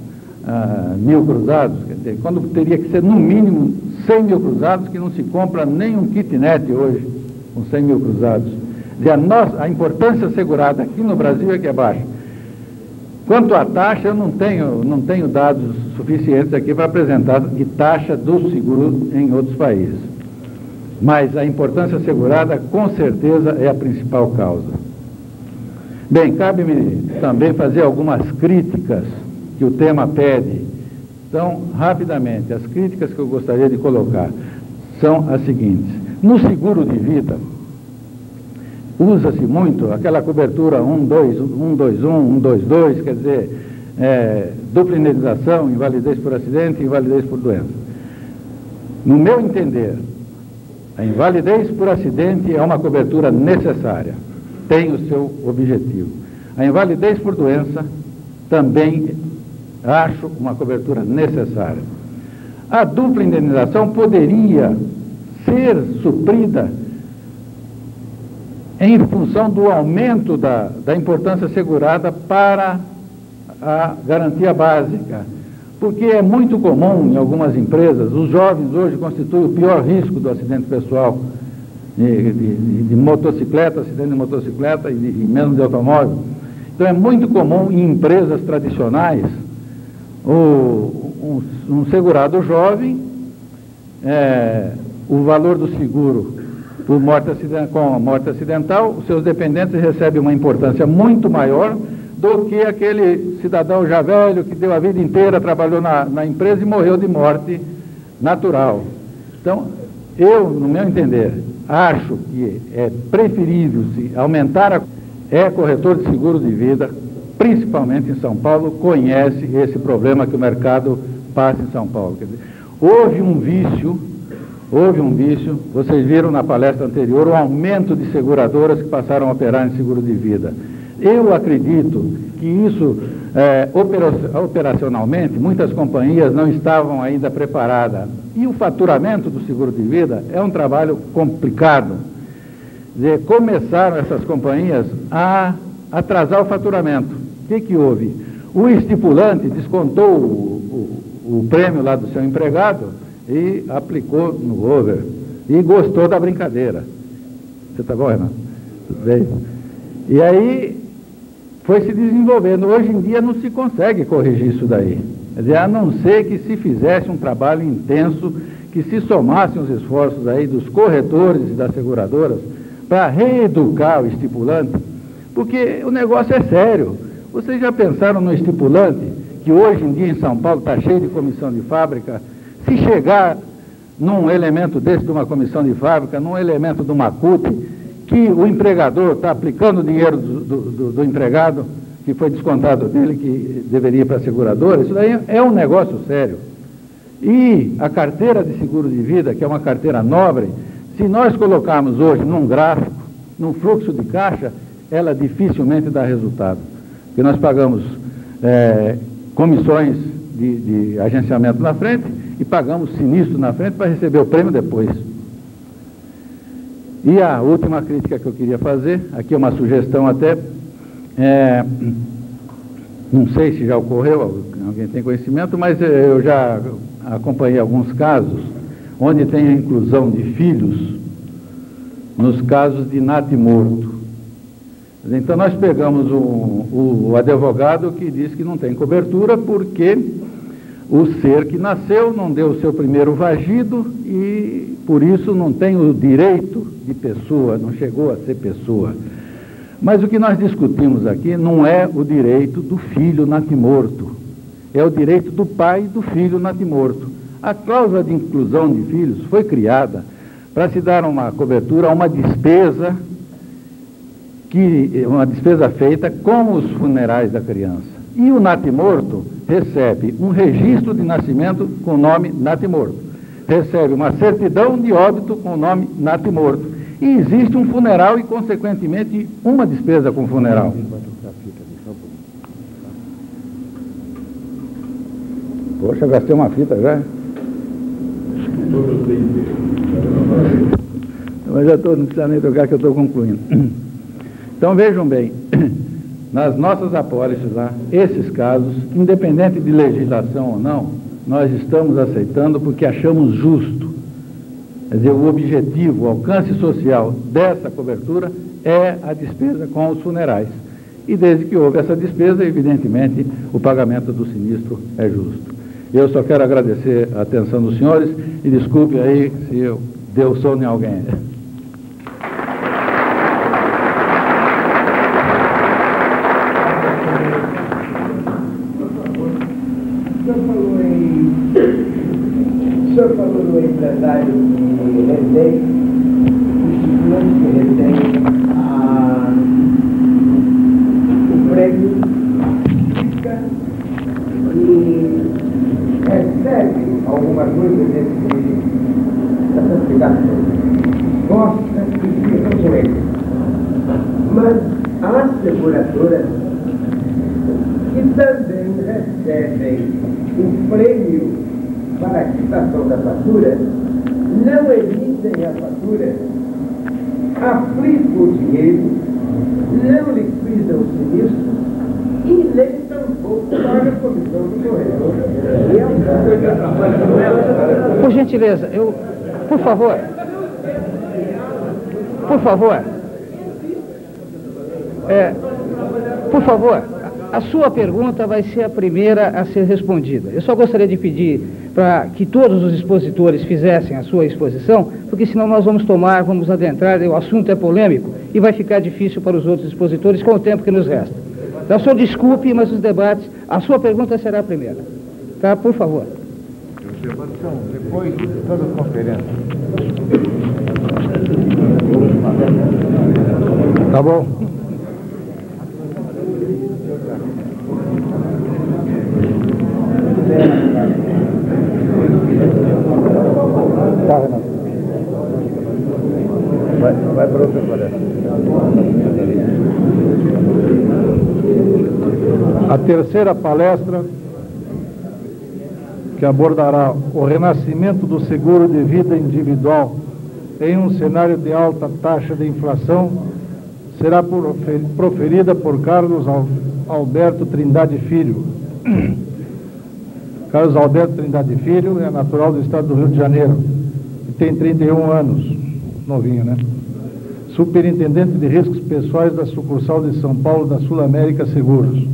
mil cruzados, quer dizer, quando teria que ser no mínimo 100 mil cruzados, que não se compra nem um kitnet hoje com 100 mil cruzados. Quer dizer, a importância assegurada aqui no Brasil é que é baixa. Quanto à taxa, eu não tenho dados suficientes aqui para apresentar de taxa do seguro em outros países. Mas a importância assegurada, com certeza, é a principal causa. Bem, cabe-me também fazer algumas críticas que o tema pede. Então, rapidamente, as críticas que eu gostaria de colocar são as seguintes. No seguro de vida, usa-se muito aquela cobertura 121, 122, quer dizer, dupla indenização, invalidez por acidente e invalidez por doença. No meu entender, a invalidez por acidente é uma cobertura necessária, tem o seu objetivo. A invalidez por doença também acho uma cobertura necessária. A dupla indenização poderia ser suprida em função do aumento da importância assegurada para a garantia básica, porque é muito comum em algumas empresas, os jovens hoje constituem o pior risco do acidente pessoal, de motocicleta, acidente de motocicleta e mesmo de automóvel. Então é muito comum em empresas tradicionais um segurado jovem, o valor do seguro por com a morte acidental, os seus dependentes recebem uma importância muito maior do que aquele cidadão já velho que deu a vida inteira, trabalhou na empresa e morreu de morte natural. Então, eu, no meu entender, acho que é preferível se aumentar corretor de seguro de vida, principalmente em São Paulo, conhece esse problema que o mercado passa em São Paulo. Quer dizer, houve um vício, vocês viram na palestra anterior o aumento de seguradoras que passaram a operar em seguro de vida. Eu acredito que isso, operacionalmente, muitas companhias não estavam ainda preparadas. E o faturamento do seguro de vida é um trabalho complicado. Começaram essas companhias a atrasar o faturamento. O que houve? O estipulante descontou o prêmio lá do seu empregado e aplicou no over. E gostou da brincadeira. Você está bom, Renato? Tudo bem? E aí foi se desenvolvendo. Hoje em dia não se consegue corrigir isso daí. Quer dizer, a não ser que se fizesse um trabalho intenso, que se somassem os esforços aí dos corretores e das seguradoras para reeducar o estipulante, porque o negócio é sério. Vocês já pensaram no estipulante, que hoje em dia em São Paulo está cheio de comissão de fábrica? Se chegar num elemento desse de uma comissão de fábrica, num elemento de uma CUT, que o empregador está aplicando o dinheiro do empregado, que foi descontado dele, que deveria ir para a seguradora, isso daí é um negócio sério. E a carteira de seguro de vida, que é uma carteira nobre, se nós colocarmos hoje num gráfico, num fluxo de caixa, ela dificilmente dá resultado. Porque nós pagamos comissões de agenciamento na frente e pagamos sinistro na frente para receber o prêmio depois. E a última crítica que eu queria fazer, aqui é uma sugestão até, não sei se já ocorreu, alguém tem conhecimento, mas eu já acompanhei alguns casos onde tem a inclusão de filhos nos casos de natimorto. Então nós pegamos o advogado que diz que não tem cobertura porque o ser que nasceu não deu o seu primeiro vagido e, por isso, não tem o direito de pessoa, não chegou a ser pessoa. Mas o que nós discutimos aqui não é o direito do filho natimorto, é o direito do pai e do filho natimorto. A cláusula de inclusão de filhos foi criada para se dar uma cobertura a uma despesa feita com os funerais da criança. E o natimorto recebe um registro de nascimento com o nome natimorto, recebe uma certidão de óbito com o nome natimorto, e existe um funeral e, consequentemente, uma despesa com o funeral. Poxa, eu gastei uma fita já. Mas já não precisa nem trocar, que eu estou concluindo. Então, vejam bem, nas nossas apólices lá, esses casos, independente de legislação ou não, nós estamos aceitando porque achamos justo. Quer dizer, o objetivo, o alcance social dessa cobertura é a despesa com os funerais. E desde que houve essa despesa, evidentemente, o pagamento do sinistro é justo. Eu só quero agradecer a atenção dos senhores e desculpe aí se eu deu sono em alguém. O senhor falou no empresário que retém, o estudante que retém o prêmio, fica e recebe alguma coisa dessa explicação. Gosta e fica com ele. Mas as seguradoras que também recebem o prêmio para a quitação da fatura, não emitem a fatura, aplicam o dinheiro, não liquidam o sinistro e nem tampouco pagam a comissão do corretor. Por gentileza, por favor, a sua pergunta vai ser a primeira a ser respondida. Eu só gostaria de pedir para que todos os expositores fizessem a sua exposição, porque senão nós vamos adentrar, o assunto é polêmico e vai ficar difícil para os outros expositores com o tempo que nos resta. Então, só desculpe, mas os debates, a sua pergunta será a primeira. Tá? Por favor. Depois de toda a conferência. Tá bom. Vai para outra palestra. A terceira palestra, que abordará o renascimento do seguro de vida individual em um cenário de alta taxa de inflação, será proferida por Carlos Alberto Trindade Filho. Carlos Alberto Trindade Filho é natural do estado do Rio de Janeiro e tem 31 anos, novinho, né? Superintendente de riscos pessoais da sucursal de São Paulo da Sul América Seguros.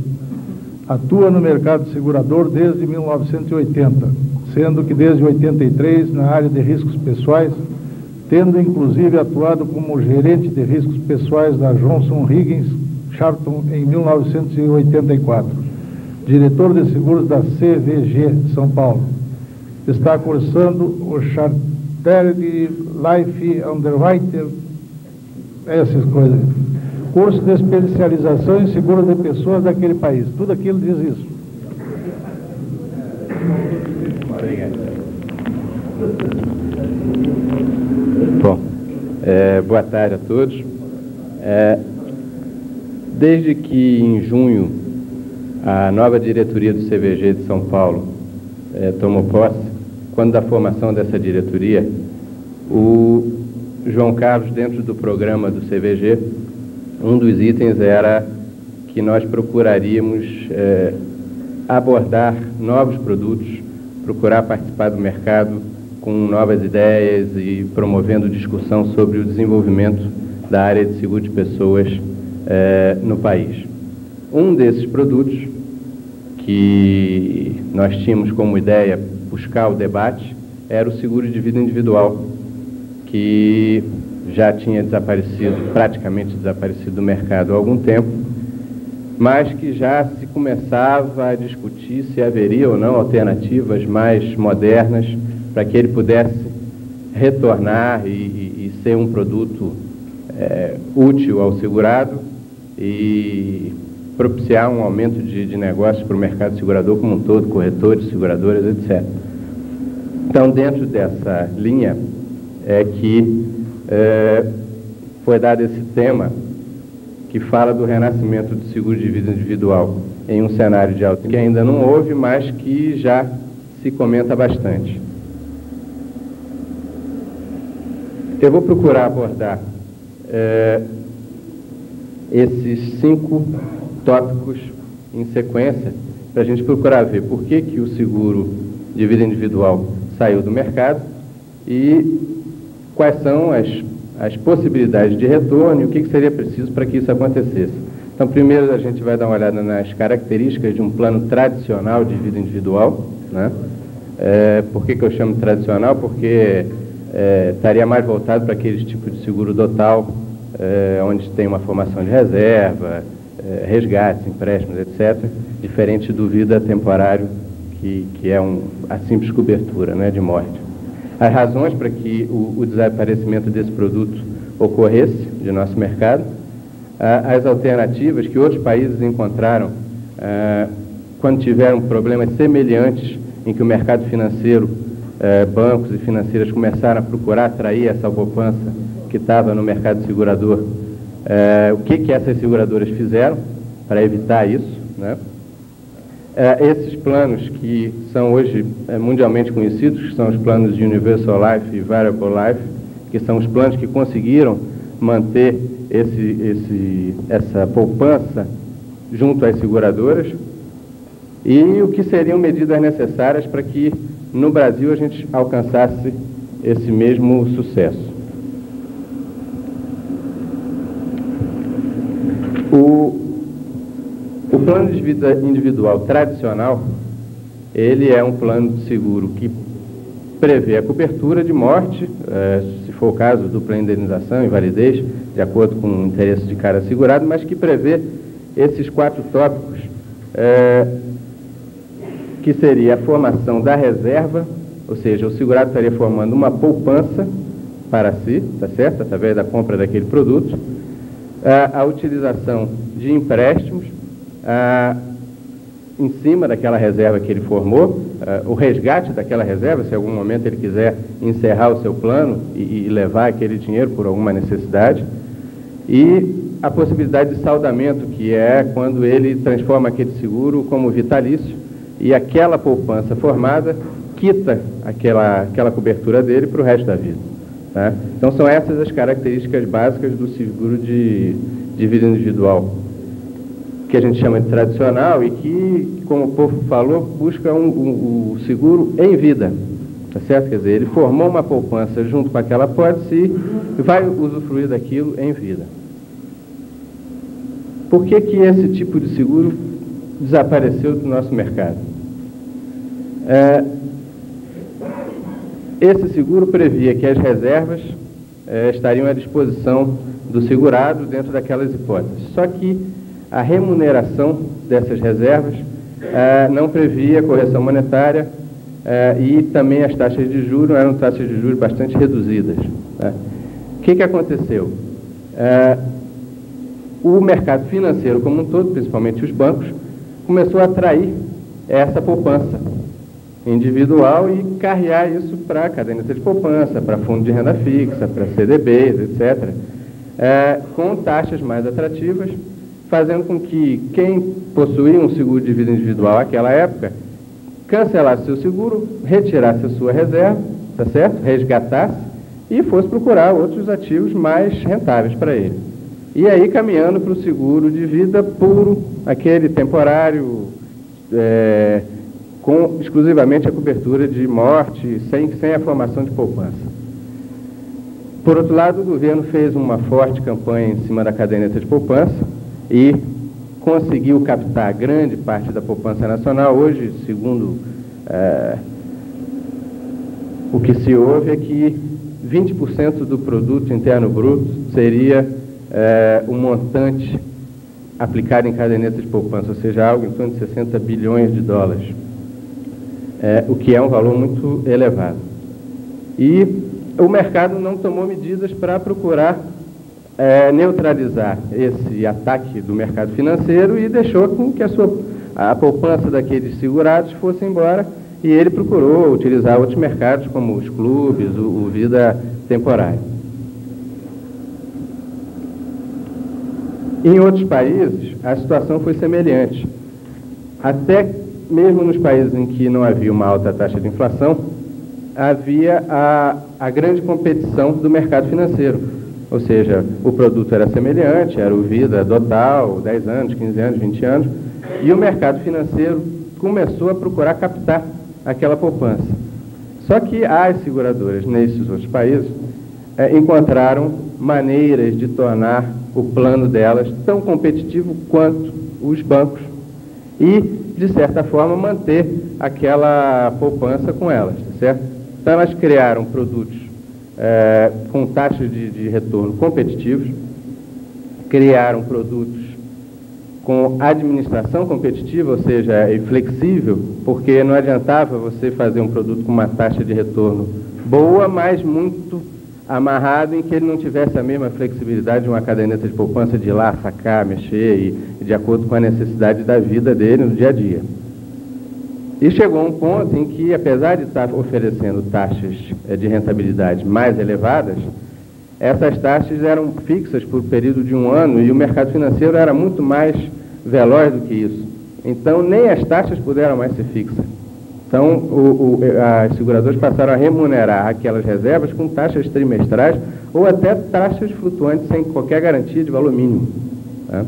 Atua no mercado segurador desde 1980, sendo que desde 83 na área de riscos pessoais, tendo inclusive atuado como gerente de riscos pessoais da Johnson Higgins Charlton em 1984. Diretor de seguros da CVG São Paulo. Está cursando o Chartered Life Underwriter, essas coisas. Curso de especialização em seguro de pessoas daquele país. Tudo aquilo diz isso. Bom, boa tarde a todos. Desde que em junho a nova diretoria do CVG de São Paulo tomou posse, quando da formação dessa diretoria, o João Carlos, dentro do programa do CVG, um dos itens era que nós procuraríamos abordar novos produtos, procurar participar do mercado com novas ideias e promovendo discussão sobre o desenvolvimento da área de seguro de pessoas no país. Um desses produtos, que nós tínhamos como ideia buscar o debate era o seguro de vida individual, que já tinha desaparecido, praticamente desaparecido do mercado há algum tempo, mas que já se começava a discutir se haveria ou não alternativas mais modernas para que ele pudesse retornar e ser um produto útil ao segurado e propiciar um aumento de negócios para o mercado segurador como um todo, corretores, seguradoras, etc. Então, dentro dessa linha é que foi dado esse tema que fala do renascimento do seguro de vida individual em um cenário de alta que ainda não houve, mas que já se comenta bastante. Eu vou procurar abordar esses 5 tópicos em sequência para a gente procurar ver por que o seguro de vida individual saiu do mercado e quais são as possibilidades de retorno e o que seria preciso para que isso acontecesse. Então, primeiro a gente vai dar uma olhada nas características de um plano tradicional de vida individual, né? Por que eu chamo de tradicional? Porque estaria mais voltado para aqueles tipos de seguro total, onde tem uma formação de reserva, resgates, empréstimos, etc., diferente do vida temporário, que é a simples cobertura, né, de morte. As razões para que o desaparecimento desse produto ocorresse de nosso mercado, as alternativas que outros países encontraram quando tiveram problemas semelhantes em que o mercado financeiro, bancos e financeiras começaram a procurar atrair essa poupança que estava no mercado segurador. O que essas seguradoras fizeram para evitar isso, né? Esses planos que são hoje mundialmente conhecidos, que são os planos de Universal Life e Variable Life, que são os planos que conseguiram manter essa poupança junto às seguradoras, e o que seriam medidas necessárias para que no Brasil a gente alcançasse esse mesmo sucesso. O plano de vida individual tradicional, ele é um plano de seguro que prevê a cobertura de morte, se for o caso, dupla indenização, invalidez, de acordo com o interesse de cada segurado, mas que prevê esses 4 tópicos, que seria a formação da reserva, ou seja, o segurado estaria formando uma poupança para si, tá certo? Através da compra daquele produto, a utilização de empréstimos em cima daquela reserva que ele formou, o resgate daquela reserva, se em algum momento ele quiser encerrar o seu plano e levar aquele dinheiro por alguma necessidade, e a possibilidade de saldamento, que é quando ele transforma aquele seguro como vitalício e aquela poupança formada quita aquela cobertura dele para o resto da vida. Tá? Então são essas as características básicas do seguro de vida individual, que a gente chama de tradicional e que, como o povo falou, busca o seguro em vida, tá certo? Quer dizer, ele formou uma poupança junto com aquela apólice e vai usufruir daquilo em vida. Por que esse tipo de seguro desapareceu do nosso mercado? Esse seguro previa que as reservas estariam à disposição do segurado dentro daquelas hipóteses. Só que a remuneração dessas reservas não previa correção monetária e também as taxas de juros eram taxas de juros bastante reduzidas. Tá? O que aconteceu? O mercado financeiro como um todo, principalmente os bancos, começou a atrair essa poupança individual e carrear isso para caderneta de poupança, para fundo de renda fixa, para CDBs, etc., com taxas mais atrativas, fazendo com que quem possuía um seguro de vida individual naquela época cancelasse seu seguro, retirasse a sua reserva, tá certo? Resgatasse e fosse procurar outros ativos mais rentáveis para ele. E aí caminhando para o seguro de vida puro, aquele temporário, com exclusivamente a cobertura de morte, sem a formação de poupança. Por outro lado, o governo fez uma forte campanha em cima da caderneta de poupança e, conseguiu captar grande parte da poupança nacional. Hoje, segundo o que se ouve, é que 20% do produto interno bruto seria o montante aplicado em caderneta de poupança, ou seja, algo em torno de 60 bilhões de dólares, o que é um valor muito elevado. E o mercado não tomou medidas para procurar neutralizar esse ataque do mercado financeiro e deixou com que a poupança daqueles segurados fosse embora, e ele procurou utilizar outros mercados, como os clubes, o vida temporária. Em outros países, a situação foi semelhante. Até mesmo nos países em que não havia uma alta taxa de inflação, havia a grande competição do mercado financeiro. Ou seja, o produto era semelhante, era o vida total, 10 anos, 15 anos, 20 anos, e o mercado financeiro começou a procurar captar aquela poupança. Só que as seguradoras nesses outros países encontraram maneiras de tornar o plano delas tão competitivo quanto os bancos e, de certa forma, manter aquela poupança com elas, tá certo? Então, elas criaram produtos com taxas de retorno competitivos, criaram produtos com administração competitiva, ou seja, flexível, porque não adiantava você fazer um produto com uma taxa de retorno boa, mas muito amarrado em que ele não tivesse a mesma flexibilidade de uma caderneta de poupança de ir lá, sacar, mexer e de acordo com a necessidade da vida dele no dia a dia. E chegou um ponto em que, apesar de estar oferecendo taxas de rentabilidade mais elevadas, essas taxas eram fixas por período de 1 ano e o mercado financeiro era muito mais veloz do que isso. Então, nem as taxas puderam mais ser fixas. Então, as seguradoras passaram a remunerar aquelas reservas com taxas trimestrais ou até taxas flutuantes sem qualquer garantia de valor mínimo. Tá?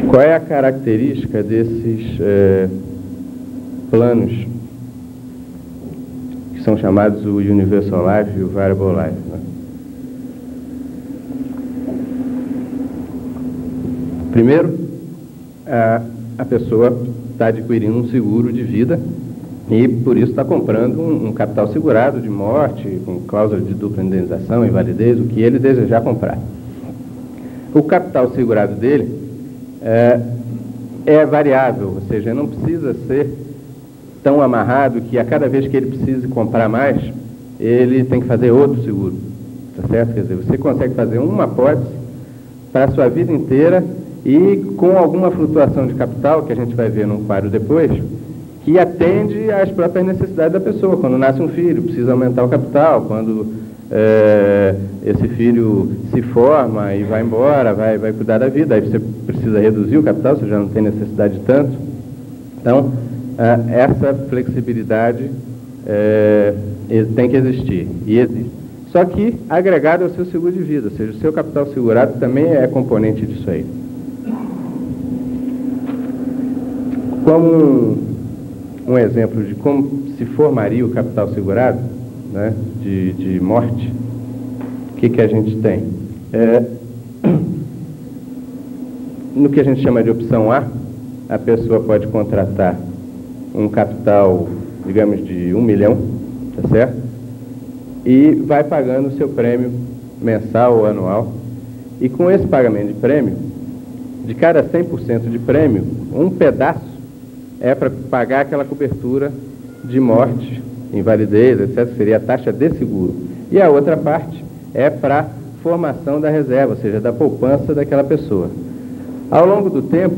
Qual é a característica desses planos que são chamados o Universal Life e o Variable Life? Né? Primeiro, a pessoa está adquirindo um seguro de vida e, por isso, está comprando um capital segurado de morte, com cláusula de dupla indenização, invalidez, o que ele desejar comprar. O capital segurado dele é variável, ou seja, não precisa ser tão amarrado que a cada vez que ele precise comprar mais, ele tem que fazer outro seguro, tá certo? Quer dizer, você consegue fazer uma apólice para a sua vida inteira e com alguma flutuação de capital, que a gente vai ver num quadro depois, que atende às próprias necessidades da pessoa. Quando nasce um filho, precisa aumentar o capital, quando esse filho se forma e vai embora, vai cuidar da vida, aí você precisa reduzir o capital, você já não tem necessidade de tanto. Então, essa flexibilidade tem que existir, e existe. Só que agregado ao seu seguro de vida, ou seja, o seu capital segurado também é componente disso aí. Como um exemplo de como se formaria o capital segurado, né, de morte, o que a gente tem? No que a gente chama de opção a pessoa pode contratar um capital, digamos, de 1 milhão, tá certo? E vai pagando o seu prêmio mensal ou anual. E com esse pagamento de prêmio, de cada 100% de prêmio, um pedaço é para pagar aquela cobertura de morte, invalidez, etc., que seria a taxa de seguro. E a outra parte é para formação da reserva, ou seja, da poupança daquela pessoa. Ao longo do tempo,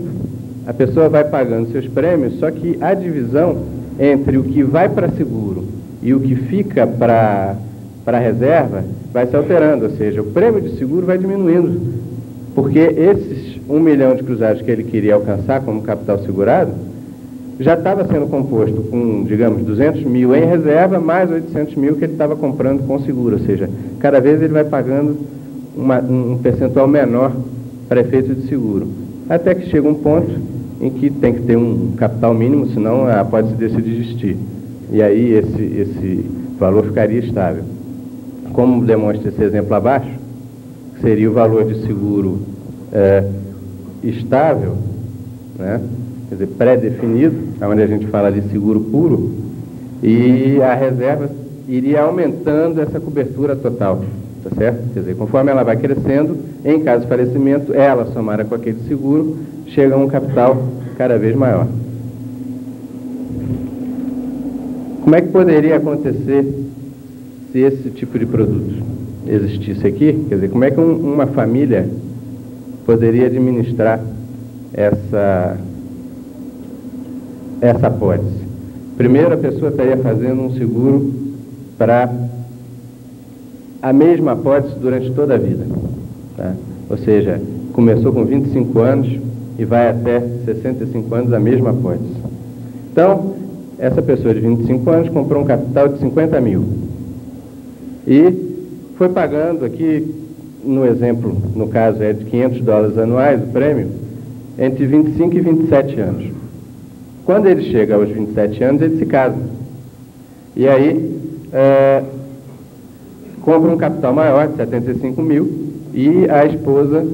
a pessoa vai pagando seus prêmios, só que a divisão entre o que vai para seguro e o que fica para reserva vai se alterando, ou seja, o prêmio de seguro vai diminuindo, porque esses 1 milhão de cruzados que ele queria alcançar como capital segurado já estava sendo composto com, digamos, 200 mil em reserva, mais 800 mil que ele estava comprando com seguro, ou seja, cada vez ele vai pagando um percentual menor para efeito de seguro, até que chega um ponto em que tem que ter um capital mínimo, senão a apólice deixa de existir. E aí esse valor ficaria estável. como demonstra esse exemplo abaixo, que seria o valor de seguro estável, né? Quer dizer, pré-definido, onde a gente fala de seguro puro, e a reserva iria aumentando essa cobertura total, tá certo? Quer dizer, conforme ela vai crescendo, em caso de falecimento, ela somada com aquele seguro, chega a um capital cada vez maior. Como é que poderia acontecer se esse tipo de produto existisse aqui? Quer dizer, como é que uma família poderia administrar essa apólice? Primeiro, a pessoa estaria fazendo um seguro para a mesma apólice durante toda a vida, tá? Ou seja, começou com 25 anos e vai até 65 anos a mesma apólice. Então, essa pessoa de 25 anos comprou um capital de 50 mil e foi pagando aqui, no exemplo, no caso é de $500 anuais, o prêmio, entre 25 e 27 anos. Quando ele chega aos 27 anos, ele se casa. E aí, compra um capital maior, de 75 mil, e a esposa,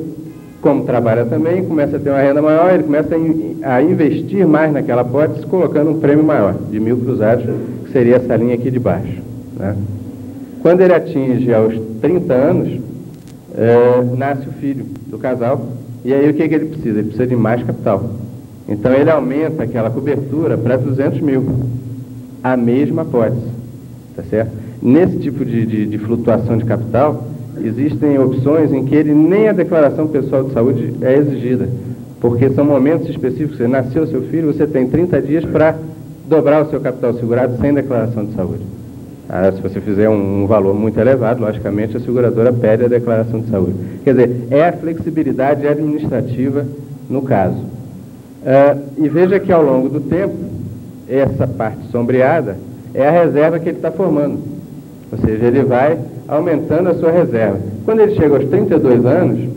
como trabalha também, começa a ter uma renda maior, ele começa a investir mais naquela apólice, colocando um prêmio maior, de 1.000 cruzados, que seria essa linha aqui de baixo, né? Quando ele atinge aos 30 anos, nasce o filho do casal, e aí o que ele precisa? Ele precisa de mais capital. Então ele aumenta aquela cobertura para 200 mil, a mesma apólice, tá certo? Nesse tipo de flutuação de capital, existem opções em que nem a declaração pessoal de saúde é exigida, porque são momentos específicos. Você nasceu seu filho, você tem 30 dias para dobrar o seu capital segurado sem declaração de saúde. Se você fizer um valor muito elevado, logicamente a seguradora pede a declaração de saúde. Quer dizer, é a flexibilidade administrativa no caso. E veja que ao longo do tempo, essa parte sombreada é a reserva que ele está formando. Ou seja, ele vai aumentando a sua reserva. Quando ele chega aos 32 anos,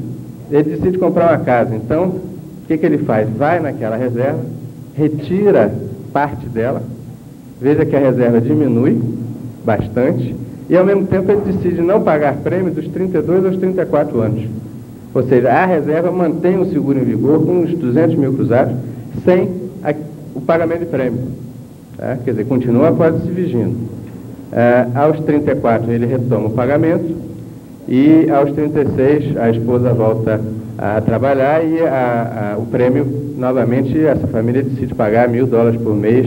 ele decide comprar uma casa. Então, o que ele faz? Vai naquela reserva, retira parte dela, veja que a reserva diminui bastante, e ao mesmo tempo ele decide não pagar prêmio dos 32 aos 34 anos. Ou seja, a reserva mantém o seguro em vigor com uns 200 mil cruzados, sem o pagamento de prêmio. Tá? Quer dizer, continua a apólice se vigindo. Aos 34 ele retoma o pagamento, e aos 36 a esposa volta a trabalhar, e o prêmio, novamente, essa família decide pagar $1.000 por mês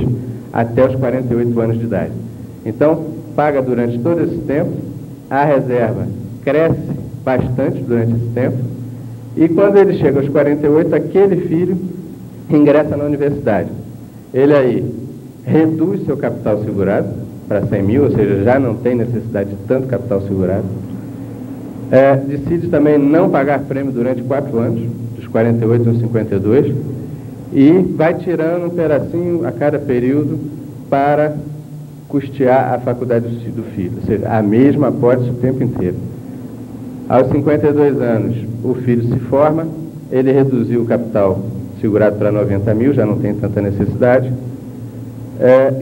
até os 48 anos de idade. Então, paga durante todo esse tempo, a reserva cresce bastante durante esse tempo, e quando ele chega aos 48, aquele filho ingressa na universidade. Ele aí reduz seu capital segurado para 100 mil, ou seja, já não tem necessidade de tanto capital segurado. Decide também não pagar prêmio durante 4 anos, dos 48 aos 52, e vai tirando um pedacinho a cada período para custear a faculdade do filho, ou seja, a mesma apólice o tempo inteiro. Aos 52 anos, o filho se forma, ele reduziu o capital segurado para 90 mil, já não tem tanta necessidade,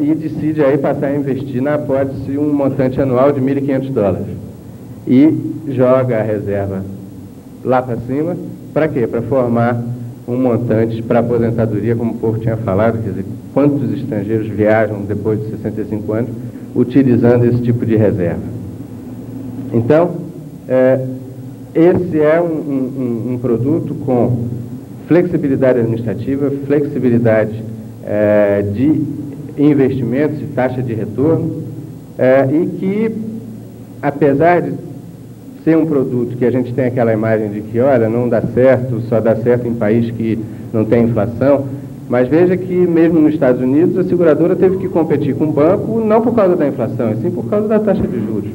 e decide aí passar a investir na apólice um montante anual de $1.500. E joga a reserva lá para cima, para quê? Para formar um montante para aposentadoria, como o povo tinha falado, quer dizer, quantos estrangeiros viajam depois de 65 anos utilizando esse tipo de reserva. Então, esse é um produto com flexibilidade administrativa, flexibilidade de investimentos e taxa de retorno, e que, apesar de ser um produto que a gente tem aquela imagem de que, olha, não dá certo, só dá certo em país que não tem inflação, mas veja que mesmo nos Estados Unidos a seguradora teve que competir com o banco não por causa da inflação, e sim por causa da taxa de juros.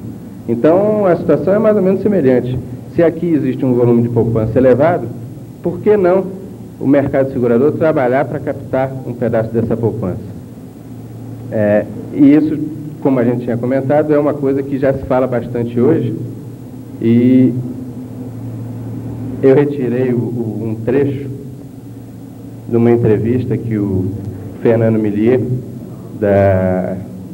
Então a situação é mais ou menos semelhante. Se aqui existe um volume de poupança elevado, por que não o mercado segurador trabalhar para captar um pedaço dessa poupança? E isso, como a gente tinha comentado, é uma coisa que já se fala bastante hoje, e eu retirei um trecho de uma entrevista que o Fernando Millier,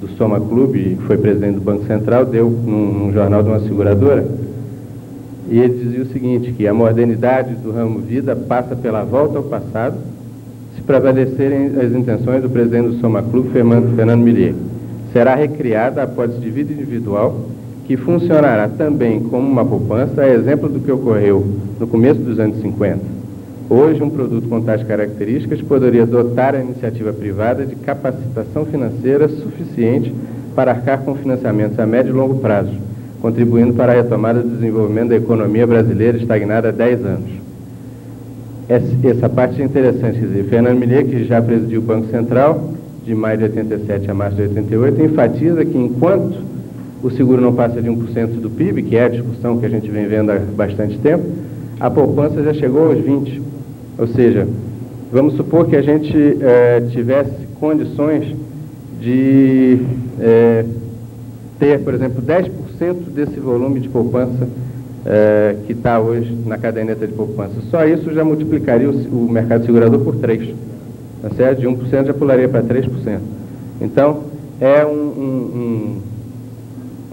do Soma Clube, foi presidente do Banco Central, deu num jornal de uma seguradora, e ele dizia o seguinte, que a modernidade do ramo vida passa pela volta ao passado, se prevalecerem as intenções do presidente do Soma Clube, Fernando Millier. Será recriada a apólice de vida individual, que funcionará também como uma poupança, a exemplo do que ocorreu no começo dos anos 50. Hoje, um produto com tais características poderia dotar a iniciativa privada de capacitação financeira suficiente para arcar com financiamentos a médio e longo prazo, contribuindo para a retomada do desenvolvimento da economia brasileira estagnada há 10 anos. Essa parte é interessante, quer dizer, Fernando Millier, que já presidiu o Banco Central, de maio de 87 a março de 88, enfatiza que enquanto o seguro não passa de 1% do PIB, que é a discussão que a gente vem vendo há bastante tempo, a poupança já chegou aos 20%. Ou seja, vamos supor que a gente tivesse condições de ter, por exemplo, 10% desse volume de poupança que está hoje na caderneta de poupança. Só isso já multiplicaria o mercado segurador por 3%. Tá certo? De 1% já pularia para 3%. Então, é um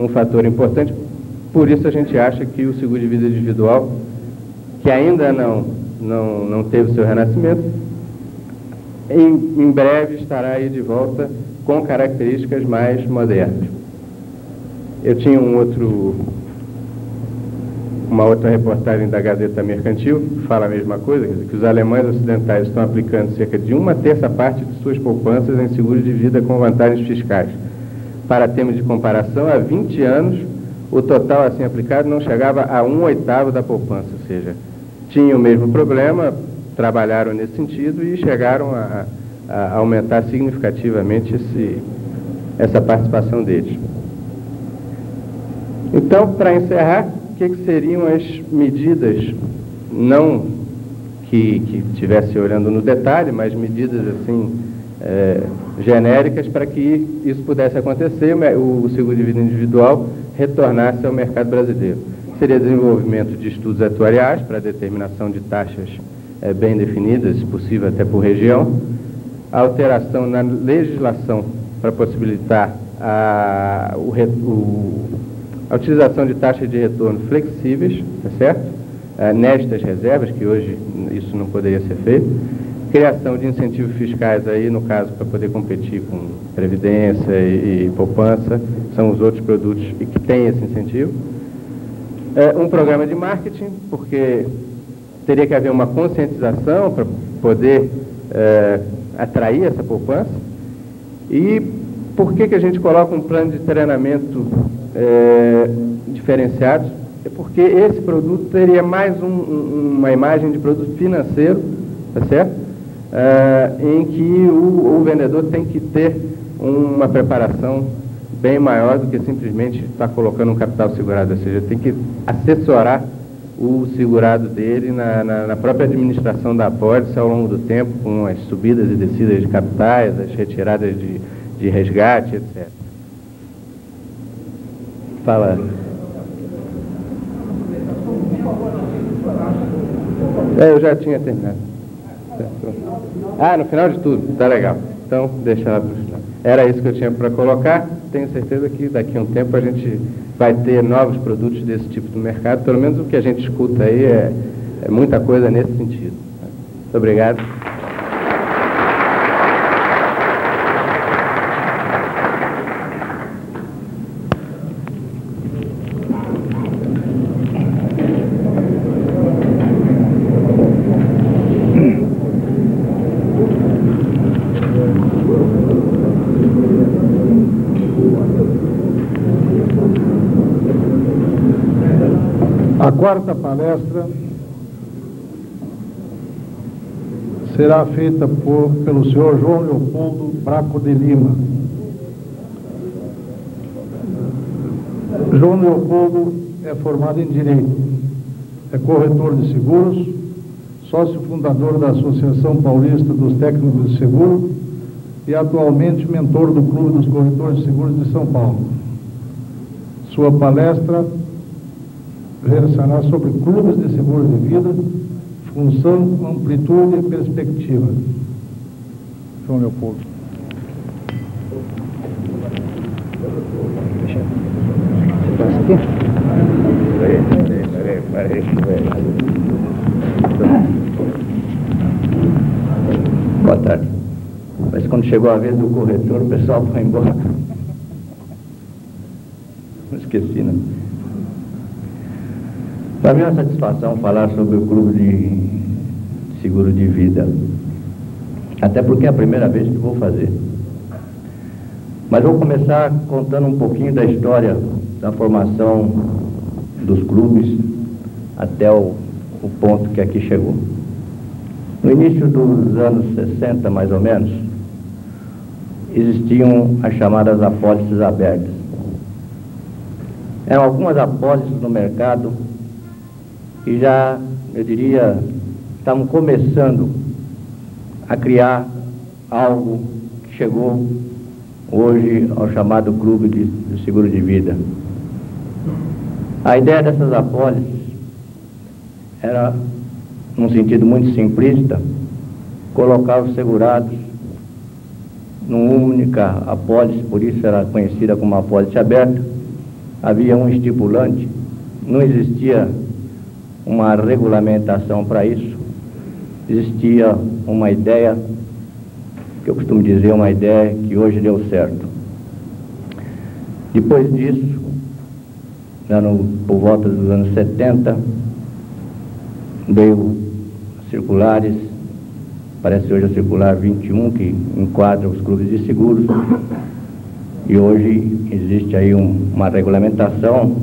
fator importante. Por isso a gente acha que o seguro de vida individual, que ainda não teve seu renascimento, em breve estará aí de volta com características mais modernas. Eu tinha uma outra reportagem da Gazeta Mercantil, que fala a mesma coisa, quer dizer, que os alemães ocidentais estão aplicando cerca de 1/3 parte de suas poupanças em seguro de vida com vantagens fiscais. Para termos de comparação, há 20 anos, o total assim aplicado não chegava a 1/8 da poupança, ou seja, tinham o mesmo problema, trabalharam nesse sentido e chegaram a aumentar significativamente essa participação deles. Então, para encerrar, o que seriam as medidas, não que estivesse olhando no detalhe, mas medidas assim genéricas para que isso pudesse acontecer, o seguro de vida individual retornasse ao mercado brasileiro. Seria desenvolvimento de estudos atuariais para determinação de taxas bem definidas, se possível até por região, a alteração na legislação para possibilitar a utilização de taxas de retorno flexíveis, tá certo? Nestas reservas, que hoje isso não poderia ser feito, criação de incentivos fiscais aí, no caso, para poder competir com previdência e poupança, são os outros produtos que têm esse incentivo. Um programa de marketing, porque teria que haver uma conscientização para poder atrair essa poupança. E por que a gente coloca um plano de treinamento diferenciado? É porque esse produto teria mais uma imagem de produto financeiro, tá certo? Em que o vendedor tem que ter uma preparação bem maior do que simplesmente estar colocando um capital segurado, ou seja, tem que assessorar o segurado dele na própria administração da apólice ao longo do tempo, com as subidas e descidas de capitais, as retiradas de resgate, etc. Fala. Eu já tinha terminado. No final de tudo, tá legal. Então, deixa lá para o final. Era isso que eu tinha para colocar. Tenho certeza que daqui a um tempo a gente vai ter novos produtos desse tipo no mercado. Pelo menos o que a gente escuta aí é muita coisa nesse sentido. Muito obrigado. A quarta palestra será feita pelo senhor João Leopoldo Braco de Lima. João Leopoldo é formado em Direito, é corretor de seguros, sócio fundador da Associação Paulista dos Técnicos de Seguro e atualmente mentor do Clube dos Corretores de Seguros de São Paulo. Sua palestra versará sobre clubes de seguros de vida, função, amplitude e perspectiva. João Leopoldo. Você passa aqui? Boa tarde. Mas quando chegou a vez do corretor, o pessoal foi embora. Não esqueci, né? Para mim é uma satisfação falar sobre o Clube de Seguro de Vida. Até porque é a primeira vez que vou fazer. Mas vou começar contando um pouquinho da história da formação dos clubes até o ponto que aqui chegou. No início dos anos 60, mais ou menos, existiam as chamadas apólices abertas. Eram algumas apólices no mercado que já, eu diria, estavam começando a criar algo que chegou hoje ao chamado Clube de Seguro de Vida. A ideia dessas apólices era, num sentido muito simplista, colocar os segurados numa única apólice, por isso era conhecida como apólice aberta. Havia um estipulante, não existia uma regulamentação para isso, existia uma ideia, que eu costumo dizer, uma ideia que hoje deu certo. Depois disso, por volta dos anos 70, veio circulares, parece hoje a circular 21, que enquadra os clubes de seguros, e hoje existe aí uma regulamentação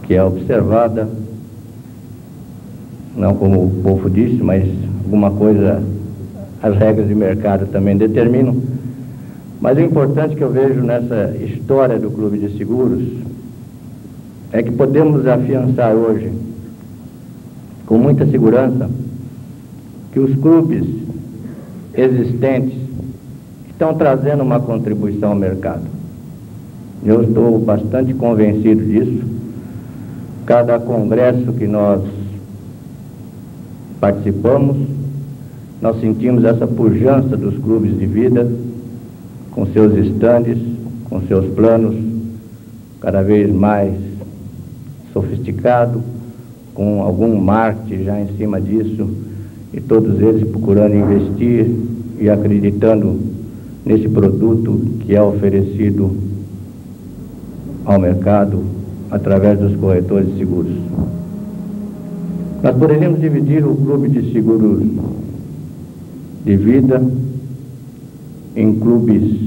que é observada, não como o povo disse, mas alguma coisa as regras de mercado também determinam. Mas o importante que eu vejo nessa história do Clube de Seguros é que podemos afiançar hoje, com muita segurança, que os clubes existentes estão trazendo uma contribuição ao mercado. Eu estou bastante convencido disso. Cada congresso que nós participamos, nós sentimos essa pujança dos clubes de vida, com seus estandes, com seus planos cada vez mais sofisticado, com algum marketing já em cima disso, e todos eles procurando investir e acreditando nesse produto que é oferecido ao mercado através dos corretores de seguros. Nós poderíamos dividir o Clube de Seguros de Vida em clubes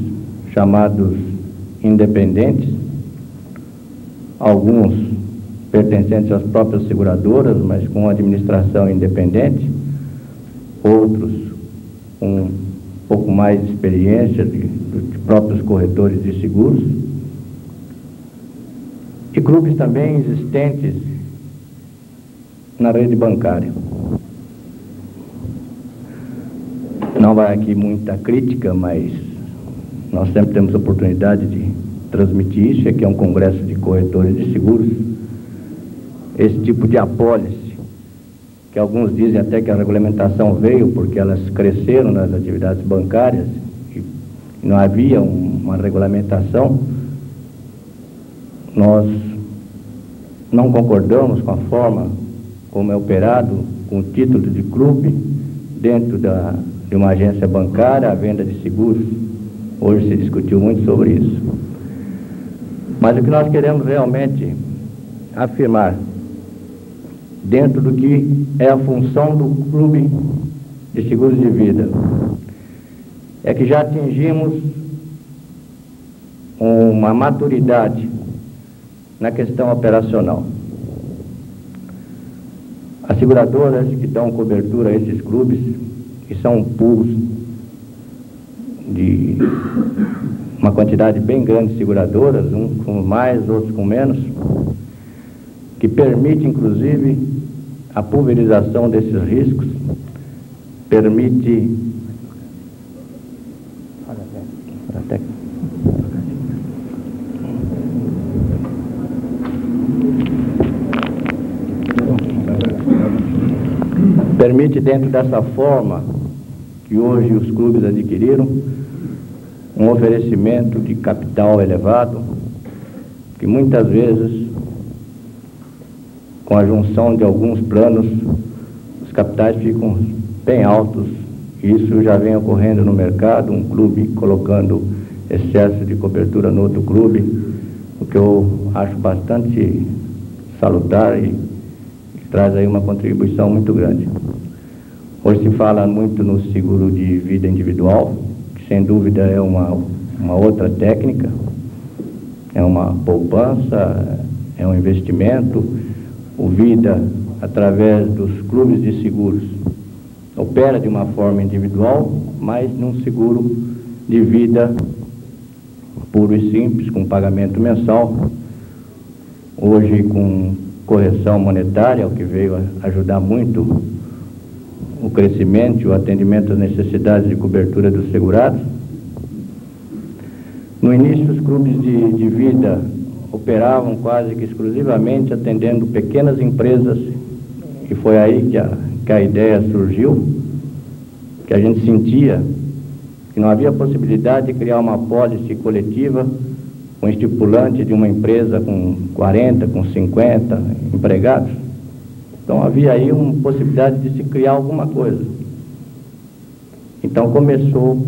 chamados independentes, alguns pertencentes às próprias seguradoras, mas com administração independente, outros com um pouco mais de experiência dos próprios corretores de seguros, e clubes também existentes na rede bancária. Não vai aqui muita crítica, mas nós sempre temos oportunidade de transmitir isso. Aqui é um congresso de corretores de seguros. Esse tipo de apólice, que alguns dizem até que a regulamentação veio porque elas cresceram nas atividades bancárias e não havia uma regulamentação, nós não concordamos com a forma como é operado, com o título de clube, dentro de uma agência bancária, a venda de seguros. Hoje se discutiu muito sobre isso. Mas o que nós queremos realmente afirmar, dentro do que é a função do Clube de Seguros de Vida, é que já atingimos uma maturidade na questão operacional. As seguradoras que dão cobertura a esses clubes, que são pools de uma quantidade bem grande de seguradoras, uns com mais, outros com menos, que permite inclusive a pulverização desses riscos, permite dentro dessa forma que hoje os clubes adquiriram, um oferecimento de capital elevado, que muitas vezes, com a junção de alguns planos, os capitais ficam bem altos. Isso já vem ocorrendo no mercado, um clube colocando excesso de cobertura no outro clube, o que eu acho bastante salutar e traz aí uma contribuição muito grande. Hoje se fala muito no seguro de vida individual, que sem dúvida é uma outra técnica, é uma poupança, é um investimento. O Vida, através dos clubes de seguros, opera de uma forma individual, mas num seguro de vida puro e simples, com pagamento mensal, hoje com correção monetária, o que veio a ajudar muito o crescimento e o atendimento às necessidades de cobertura dos segurados. No início, os clubes de vida operavam quase que exclusivamente atendendo pequenas empresas, e foi aí que a ideia surgiu, que a gente sentia que não havia possibilidade de criar uma apólice coletiva com estipulante de uma empresa com 40, com 50 empregados. Então havia aí uma possibilidade de se criar alguma coisa. Então começou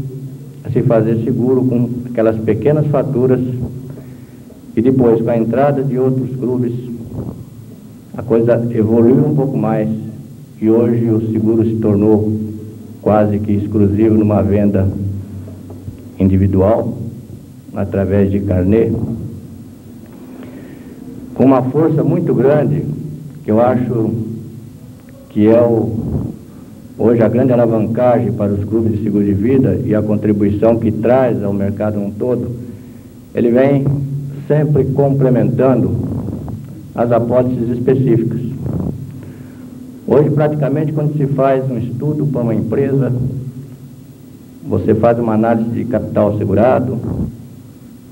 a se fazer seguro com aquelas pequenas faturas, e depois, com a entrada de outros clubes, a coisa evoluiu um pouco mais, e hoje o seguro se tornou quase que exclusivo numa venda individual, através de carnê, com uma força muito grande, que eu acho que é hoje a grande alavancagem para os clubes de seguro de vida e a contribuição que traz ao mercado um todo. Ele vem sempre complementando as apólices específicas. Hoje, praticamente, quando se faz um estudo para uma empresa, você faz uma análise de capital segurado,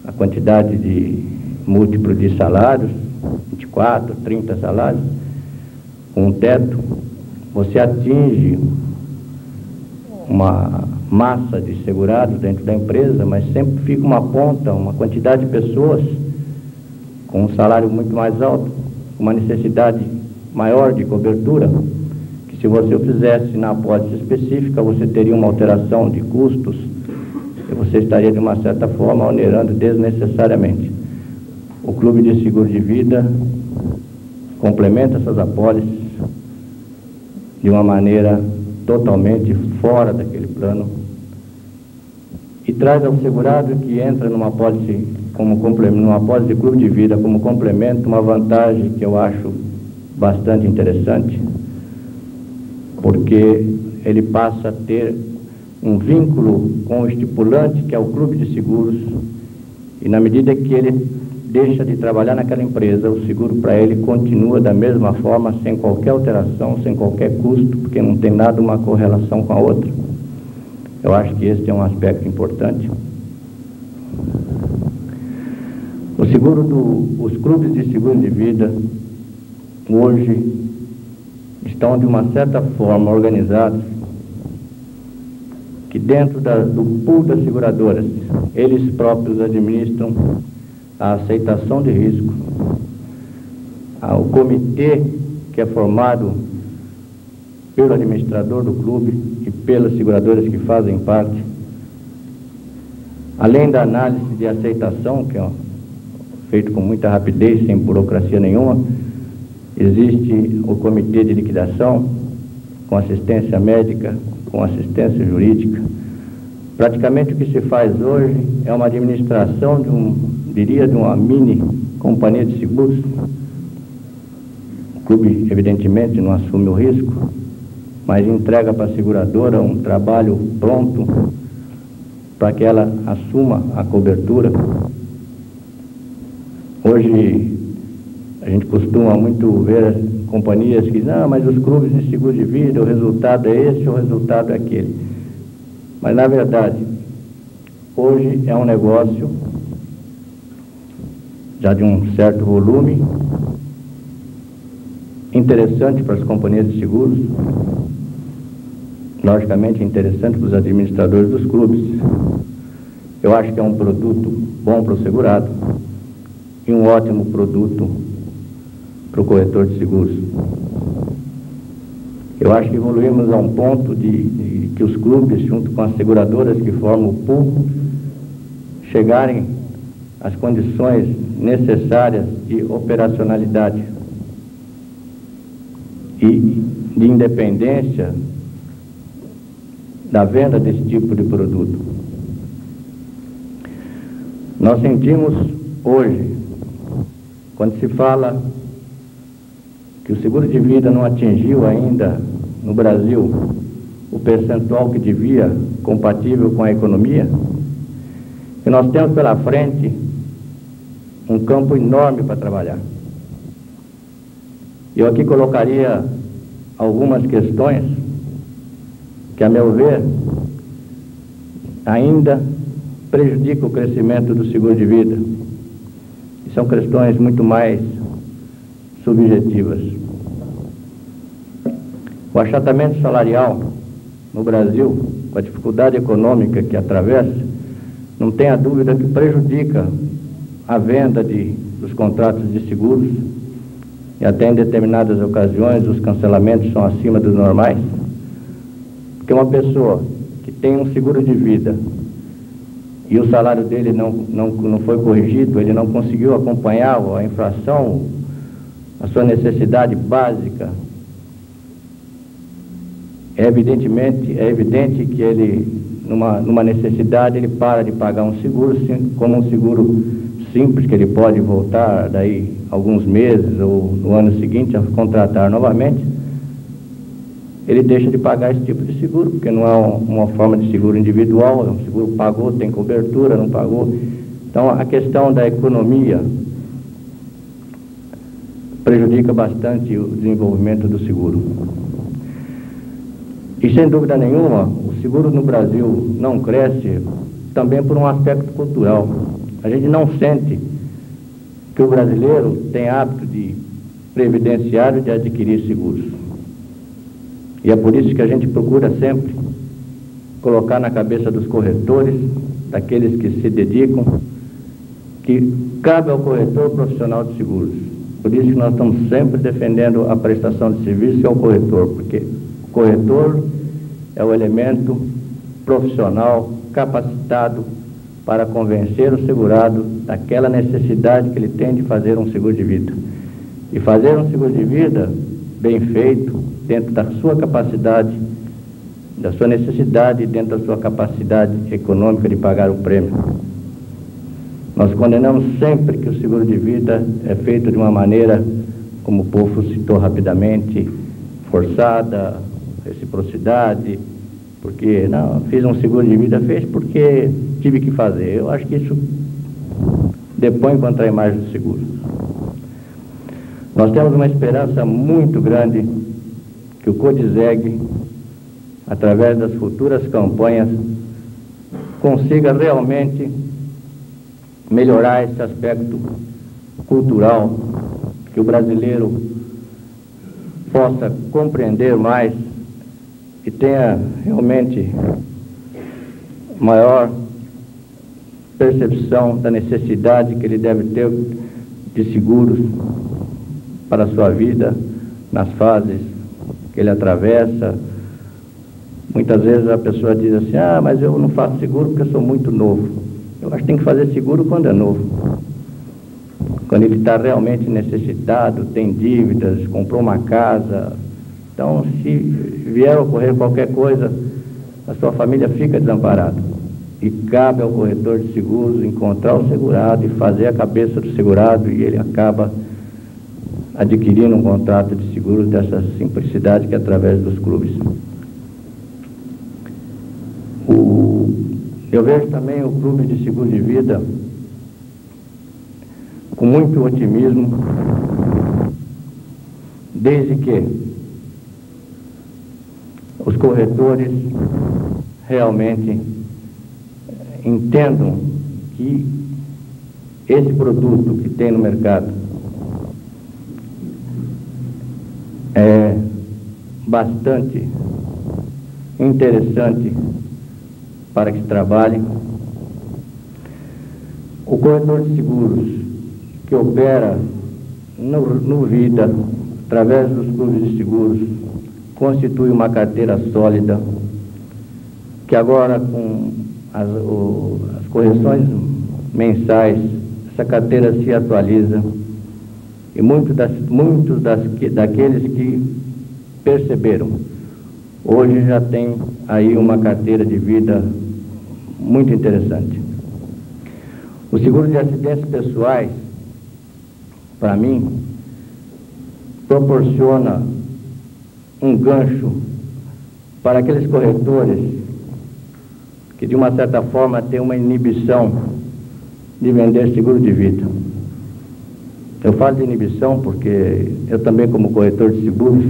a quantidade de múltiplo de salários, 24, 30 salários, com um teto, você atinge uma massa de segurados dentro da empresa, mas sempre fica uma ponta, uma quantidade de pessoas com um salário muito mais alto, uma necessidade maior de cobertura, que se você o fizesse na apólice específica, você teria uma alteração de custos e você estaria, de uma certa forma, onerando desnecessariamente. O clube de seguro de vida complementa essas apólices de uma maneira totalmente fora daquele plano e traz ao segurado que entra numa apólice como complemento, numa apólice de clube de vida como complemento, uma vantagem que eu acho bastante interessante, porque ele passa a ter um vínculo com o estipulante, que é o clube de seguros, e na medida que ele deixa de trabalhar naquela empresa, o seguro para ele continua da mesma forma, sem qualquer alteração, sem qualquer custo, porque não tem nada uma correlação com a outra. Eu acho que esse é um aspecto importante. Os clubes de seguro de vida hoje estão, de uma certa forma, organizados, que dentro do pool das seguradoras, eles próprios administram a aceitação de risco, o comitê que é formado pelo administrador do clube e pelas seguradoras que fazem parte, além da análise de aceitação, que é feito com muita rapidez, sem burocracia nenhuma, existe o comitê de liquidação, com assistência médica, com assistência jurídica. Praticamente o que se faz hoje é uma administração de uma mini companhia de seguros. O clube, evidentemente, não assume o risco, mas entrega para a seguradora um trabalho pronto para que ela assuma a cobertura. Hoje, a gente costuma muito ver companhias que dizem, mas os clubes de seguro de vida, o resultado é esse, o resultado é aquele. Mas, na verdade, hoje é um negócio já de um certo volume, interessante para as companhias de seguros, logicamente interessante para os administradores dos clubes. Eu Eu acho que é um produto bom para o segurado e um ótimo produto para o corretor de seguros. Eu acho que evoluímos a um ponto de que os clubes, junto com as seguradoras que formam o pool, chegarem às condições necessárias de operacionalidade e de independência da venda desse tipo de produto. Nós sentimos hoje, quando se fala que o seguro de vida não atingiu ainda no Brasil o percentual que devia, compatível com a economia, que nós temos pela frente um campo enorme para trabalhar. Eu aqui colocaria algumas questões que, a meu ver, ainda prejudicam o crescimento do seguro de vida. E são questões muito mais subjetivas. O achatamento salarial no Brasil, com a dificuldade econômica que atravessa, não tenha dúvida que prejudica a venda dos contratos de seguros, e até em determinadas ocasiões os cancelamentos são acima dos normais, porque uma pessoa que tem um seguro de vida e o salário dele não foi corrigido, ele não conseguiu acompanhar a inflação, a sua necessidade básica, é evidente que ele, numa necessidade, ele para de pagar um seguro, como um seguro simples, que ele pode voltar daí alguns meses ou no ano seguinte a contratar novamente. Ele deixa de pagar esse tipo de seguro, porque não é uma forma de seguro individual, é um seguro pagou, tem cobertura, não pagou. Então, a questão da economia prejudica bastante o desenvolvimento do seguro. E, sem dúvida nenhuma, o seguro no Brasil não cresce também por um aspecto cultural. A gente não sente que o brasileiro tem hábito de previdenciário de adquirir seguros. E é por isso que a gente procura sempre colocar na cabeça dos corretores, daqueles que se dedicam, que cabe ao corretor profissional de seguros. Por isso que nós estamos sempre defendendo a prestação de serviço ao corretor, porque o corretor é o elemento profissional capacitado para convencer o segurado daquela necessidade que ele tem de fazer um seguro de vida. E fazer um seguro de vida bem feito, dentro da sua capacidade, da sua necessidade, dentro da sua capacidade econômica de pagar o prêmio. Nós condenamos sempre que o seguro de vida é feito de uma maneira, como o povo citou rapidamente, forçada, reciprocidade, porque, não, fiz um seguro de vida, fez porque tive que fazer. Eu acho que isso depõe contra a imagem do seguro. Nós temos uma esperança muito grande que o CODISEG, através das futuras campanhas, consiga realmente melhorar esse aspecto cultural, que o brasileiro possa compreender mais e tenha realmente maior percepção da necessidade que ele deve ter de seguros para a sua vida, nas fases que ele atravessa. Muitas vezes a pessoa diz assim, mas eu não faço seguro porque eu sou muito novo. Eu acho que tem que fazer seguro quando é novo. Quando ele está realmente necessitado, tem dívidas, comprou uma casa. Então, se vier a ocorrer qualquer coisa, a sua família fica desamparada. E cabe ao corretor de seguros encontrar o segurado e fazer a cabeça do segurado, e ele acaba adquirindo um contrato de seguro dessa simplicidade que é através dos clubes. Eu vejo também o clube de seguro de vida com muito otimismo, desde que os corretores realmente entendam que esse produto que tem no mercado é bastante interessante para que se trabalhe, O corretor de seguros que opera no Vida, através dos clubes de seguros, constitui uma carteira sólida, que agora com as correções mensais, essa carteira se atualiza, e muitos daqueles que perceberam, hoje já tem aí uma carteira de vida muito interessante. O seguro de acidentes pessoais, para mim, proporciona um gancho para aqueles corretores que, de uma certa forma, têm uma inibição de vender seguro de vida. Eu falo de inibição porque eu também, como corretor de seguros,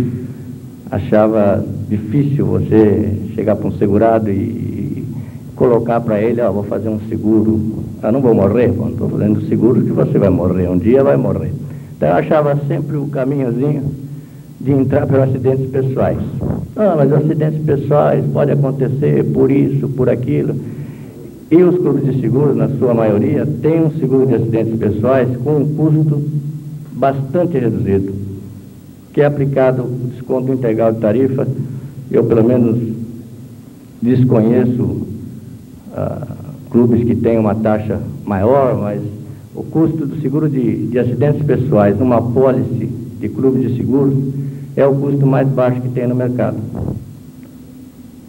achava difícil você chegar para um segurado e colocar para ele, ó, vou fazer um seguro, eu não vou morrer, não estou fazendo seguro que você vai morrer, um dia vai morrer. Então eu achava sempre o caminhozinho de entrar pelos acidentes pessoais. Ah, mas acidentes pessoais pode acontecer por isso, por aquilo. E os clubes de seguros, na sua maioria, têm um seguro de acidentes pessoais com um custo bastante reduzido, que é aplicado o desconto integral de tarifa. Eu, pelo menos, desconheço clubes que têm uma taxa maior, mas o custo do seguro de acidentes pessoais numa apólice de clube de seguros é o custo mais baixo que tem no mercado.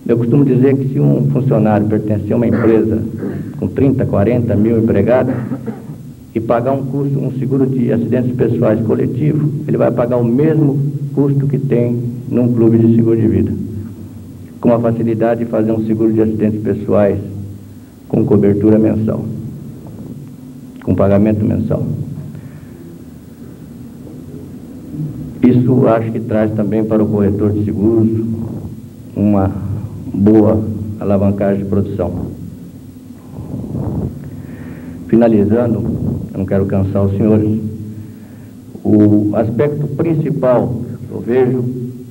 Eu costumo dizer que se um funcionário pertencer a uma empresa com 30, 40 mil empregados e pagar um seguro de acidentes pessoais coletivo, ele vai pagar o mesmo custo que tem num clube de seguro de vida, com a facilidade de fazer um seguro de acidentes pessoais com cobertura mensal, com pagamento mensal. Isso acho que traz também para o corretor de seguros uma boa alavancagem de produção. Finalizando, eu não quero cansar os senhores, o aspecto principal que eu vejo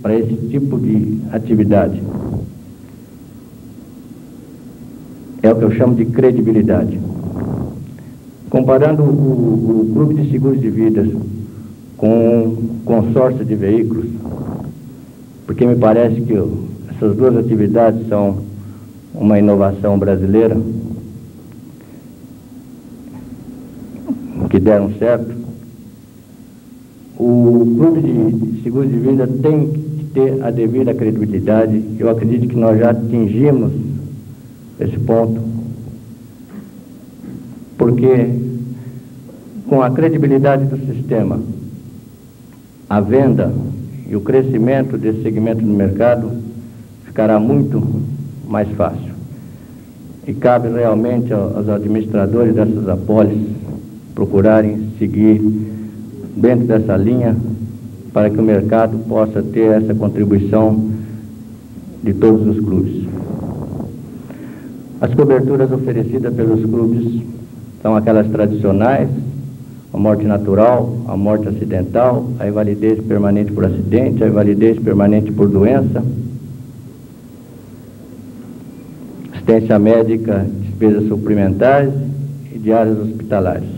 para esse tipo de atividade é o que eu chamo de credibilidade. Comparando o clube de seguros de vidas com um consórcio de veículos, porque me parece que essas duas atividades são uma inovação brasileira, que deram certo. O clube de seguros de vida tem que ter a devida credibilidade. Eu acredito que nós já atingimos esse ponto, porque com a credibilidade do sistema, a venda e o crescimento desse segmento no mercado ficará muito mais fácil. E cabe realmente aos administradores dessas apólices procurarem seguir dentro dessa linha para que o mercado possa ter essa contribuição de todos os clubes. As coberturas oferecidas pelos clubes são aquelas tradicionais: a morte natural, a morte acidental, a invalidez permanente por acidente, a invalidez permanente por doença, assistência médica, despesas suplementares e diárias hospitalares.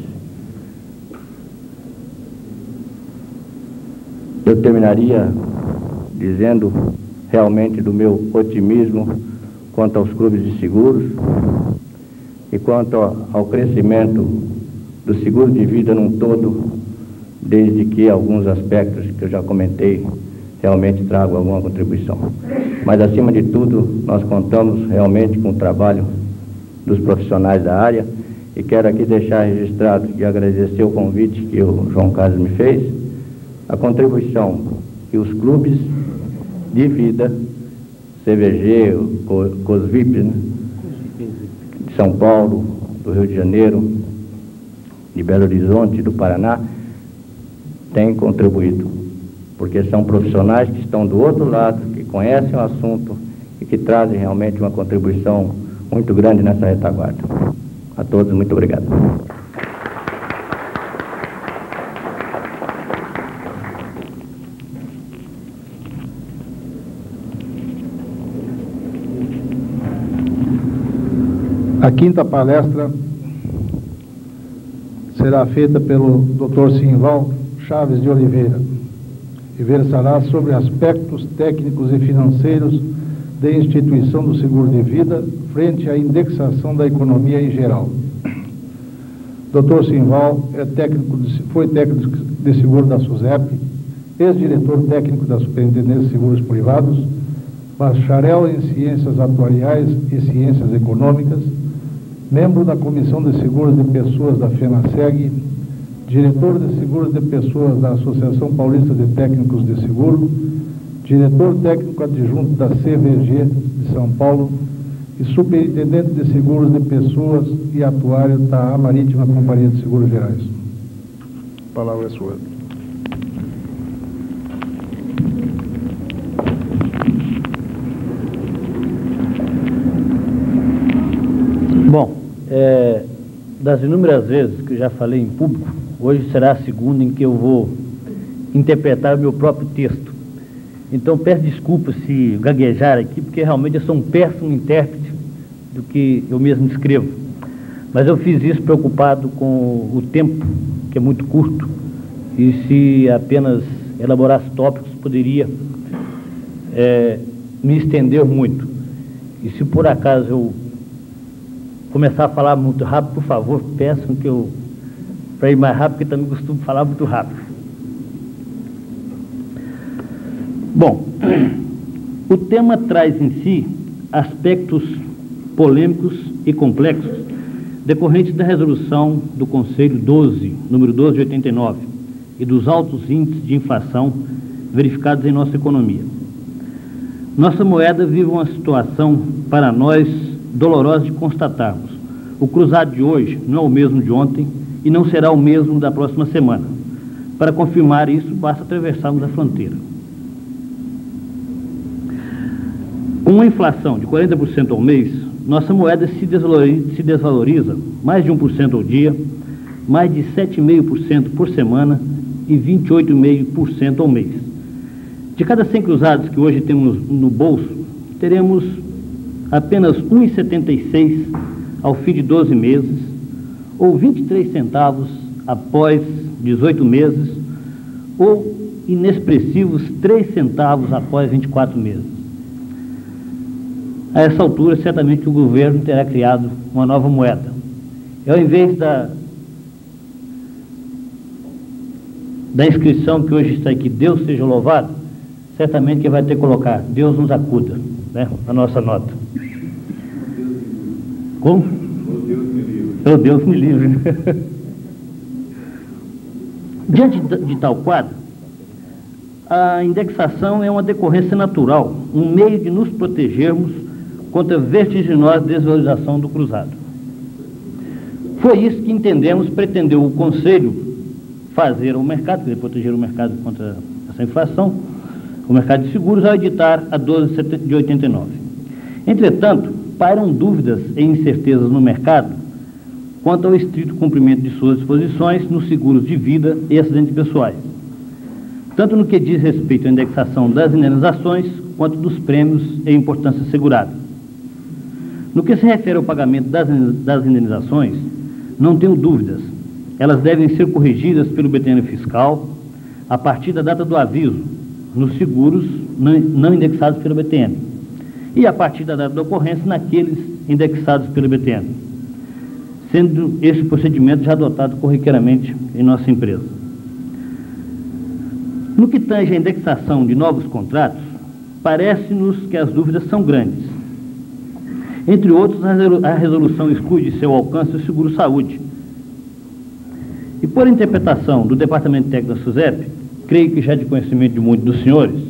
Eu terminaria dizendo realmente do meu otimismo quanto aos clubes de seguros e quanto ao crescimento do seguro de vida num todo, desde que alguns aspectos que eu já comentei realmente tragam alguma contribuição. Mas, acima de tudo, nós contamos realmente com o trabalho dos profissionais da área, e quero aqui deixar registrado e agradecer o convite que o João Carlos me fez, a contribuição que os clubes de vida, CVG, COSVIP, né, de São Paulo, do Rio de Janeiro, de Belo Horizonte, do Paraná, têm contribuído, porque são profissionais que estão do outro lado, que conhecem o assunto e que trazem realmente uma contribuição muito grande nessa retaguarda. A todos, muito obrigado. A quinta palestra será feita pelo Dr. Simval Chaves de Oliveira e versará sobre aspectos técnicos e financeiros da instituição do seguro de vida frente à indexação da economia em geral. Dr. Simval foi técnico de seguro da SUSEP, ex-diretor técnico da Superintendência de Seguros Privados, bacharel em Ciências Atuariais e Ciências Econômicas, membro da Comissão de Seguros de Pessoas da FENASSEG, diretor de Seguros de Pessoas da Associação Paulista de Técnicos de Seguro, diretor técnico adjunto da CVG de São Paulo e superintendente de Seguros de Pessoas e atuário da Marítima Companhia de Seguros Gerais. A palavra é sua. Bom, das inúmeras vezes que eu já falei em público, hoje será a segunda em que eu vou interpretar o meu próprio texto. Então peço desculpas se gaguejar aqui, porque realmente eu sou um péssimo intérprete do que eu mesmo escrevo. Mas eu fiz isso preocupado com o tempo, que é muito curto, e se apenas elaborasse tópicos poderia me estender muito. E se por acaso eu começar a falar muito rápido, por favor, peçam que eu, para ir mais rápido, porque também costumo falar muito rápido. Bom, o tema traz em si aspectos polêmicos e complexos decorrentes da resolução do Conselho 12, número 12 de 89, e dos altos índices de inflação verificados em nossa economia. Nossa moeda vive uma situação, para nós, dolorosa de constatarmos. O cruzado de hoje não é o mesmo de ontem e não será o mesmo da próxima semana. Para confirmar isso, basta atravessarmos a fronteira. Com uma inflação de 40% ao mês, nossa moeda se desvaloriza mais de 1% ao dia, mais de 7,5% por semana e 28,5% ao mês. De cada 100 cruzados que hoje temos no bolso, teremos apenas 1,76 ao fim de 12 meses, ou 23 centavos após 18 meses, ou inexpressivos 3 centavos após 24 meses. A essa altura, certamente o governo terá criado uma nova moeda. E ao invés da inscrição que hoje está aqui, Deus seja louvado, certamente que vai ter que colocar, Deus nos acuda, né, a nossa nota. Como? Oh, Deus me livre. Diante de tal quadro, a indexação é uma decorrência natural, um meio de nos protegermos contra a vertiginosa desvalorização do cruzado. Foi isso que entendemos, pretendeu o Conselho fazer ao mercado, quer dizer, proteger o mercado contra essa inflação, o mercado de seguros, ao editar a 12 de 89. Entretanto, pairam dúvidas e incertezas no mercado quanto ao estrito cumprimento de suas disposições nos seguros de vida e acidentes pessoais, tanto no que diz respeito à indexação das indenizações, quanto dos prêmios e importância assegurada. No que se refere ao pagamento das indenizações, não tenho dúvidas, elas devem ser corrigidas pelo BTN fiscal a partir da data do aviso, nos seguros não indexados pelo BTN, e a partir da data da ocorrência naqueles indexados pelo BTN, sendo esse procedimento já adotado corriqueiramente em nossa empresa. No que tange à indexação de novos contratos, parece-nos que as dúvidas são grandes. Entre outros, a resolução exclui de seu alcance o seguro-saúde. E por interpretação do Departamento Técnico da SUSEP, creio que já de conhecimento de muitos dos senhores,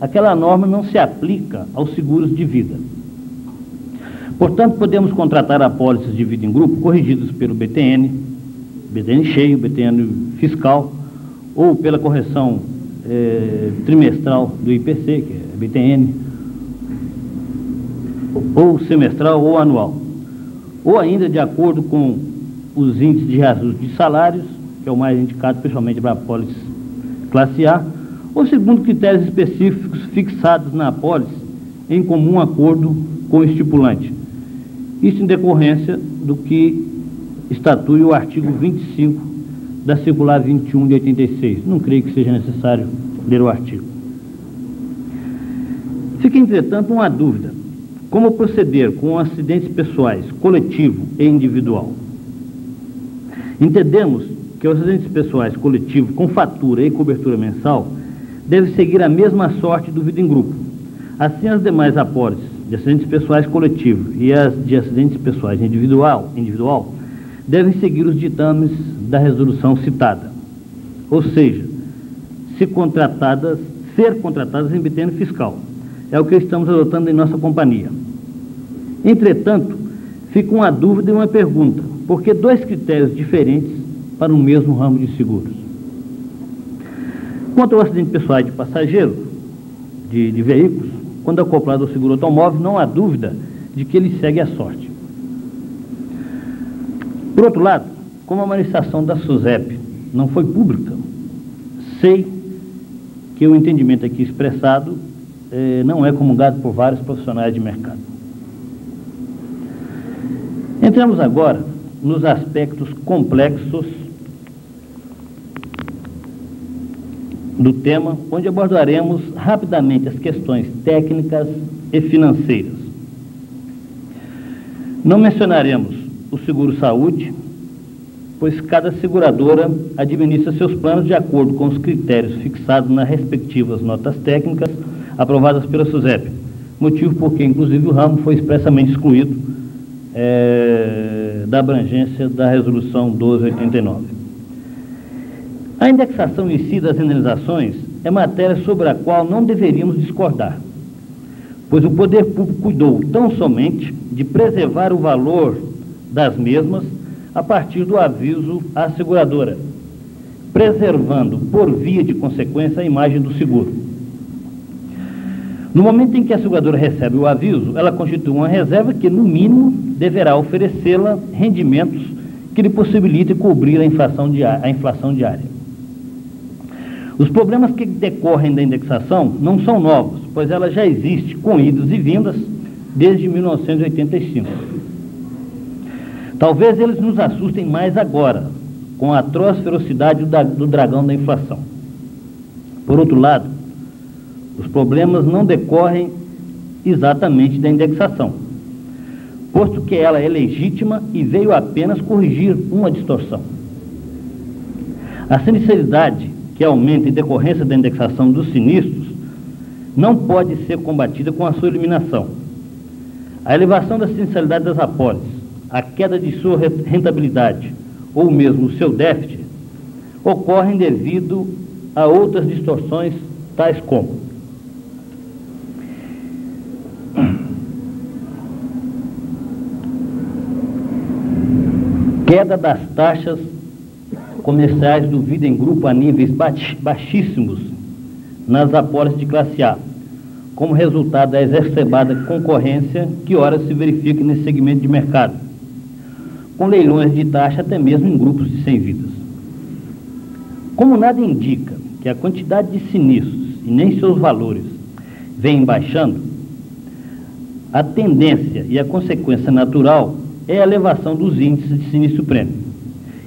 aquela norma não se aplica aos seguros de vida. Portanto, podemos contratar apólices de vida em grupo corrigidos pelo BTN cheio, BTN fiscal, ou pela correção trimestral do IPC, que é BTN, ou semestral ou anual, ou ainda de acordo com os índices de reajuste de salários, que é o mais indicado principalmente para apólices classe A, ou segundo critérios específicos fixados na apólice em comum acordo com o estipulante. Isso em decorrência do que estatue o artigo 25 da circular 21 de 86. Não creio que seja necessário ler o artigo. Fica, entretanto, uma dúvida. Como proceder com acidentes pessoais, coletivo e individual? Entendemos que os acidentes pessoais coletivo com fatura e cobertura mensal devem seguir a mesma sorte do vida em grupo. Assim, as demais apólices de acidentes pessoais coletivo e as de acidentes pessoais individual devem seguir os ditames da resolução citada. Ou seja, ser contratadas em bitênio fiscal. É o que estamos adotando em nossa companhia. Entretanto, fica uma dúvida e uma pergunta. Por que dois critérios diferentes para o mesmo ramo de seguros? Quanto ao acidente pessoal de passageiro, de veículos, quando acoplado ao seguro automóvel, não há dúvida de que ele segue a sorte. Por outro lado, como a manifestação da SUSEP não foi pública, sei que o entendimento aqui expressado não é comungado por vários profissionais de mercado. Entramos agora nos aspectos complexos do tema, onde abordaremos rapidamente as questões técnicas e financeiras. Não mencionaremos o seguro-saúde, pois cada seguradora administra seus planos de acordo com os critérios fixados nas respectivas notas técnicas aprovadas pela SUSEP, motivo por que, inclusive, o ramo foi expressamente excluído da abrangência da Resolução 1289. A indexação em si das indenizações é matéria sobre a qual não deveríamos discordar, pois o poder público cuidou tão somente de preservar o valor das mesmas a partir do aviso à seguradora, preservando, por via de consequência, a imagem do seguro. No momento em que a seguradora recebe o aviso, ela constitui uma reserva que, no mínimo, deverá oferecê-la rendimentos que lhe possibilitem cobrir a inflação diária. Os problemas que decorrem da indexação não são novos, pois ela já existe com idas e vindas desde 1985. Talvez eles nos assustem mais agora, com a atroz ferocidade do dragão da inflação. Por outro lado, os problemas não decorrem exatamente da indexação, posto que ela é legítima e veio apenas corrigir uma distorção. A sinistralidade que aumenta em decorrência da indexação dos sinistros não pode ser combatida com a sua eliminação. A elevação da sinistralidade das apólices, a queda de sua rentabilidade ou mesmo o seu déficit ocorrem devido a outras distorções, tais como queda das taxas comerciais do vida em grupo a níveis baixíssimos nas apólices de classe A, como resultado da exacerbada concorrência que ora se verifica nesse segmento de mercado, com leilões de taxa até mesmo em grupos de 100 vidas. Como nada indica que a quantidade de sinistros e nem seus valores vem baixando, a tendência e a consequência natural é a elevação dos índices de sinistro prêmio,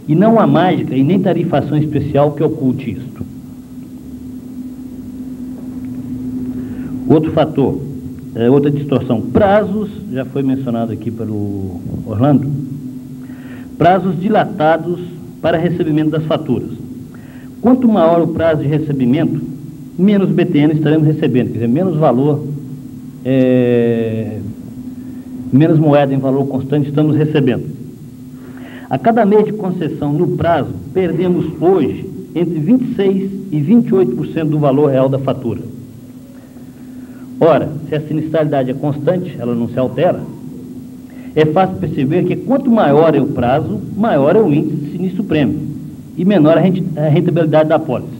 e não há mágica e nem tarifação especial que oculte isto. Outro fator, outra distorção, prazos, já foi mencionado aqui pelo Orlando, prazos dilatados para recebimento das faturas. Quanto maior o prazo de recebimento, menos BTN estaremos recebendo, quer dizer, menos valor, menos moeda em valor constante estamos recebendo. A cada mês de concessão no prazo, perdemos hoje entre 26% e 28% do valor real da fatura. Ora, se a sinistralidade é constante, ela não se altera, é fácil perceber que quanto maior é o prazo, maior é o índice de sinistro prêmio e menor a rentabilidade da apólice,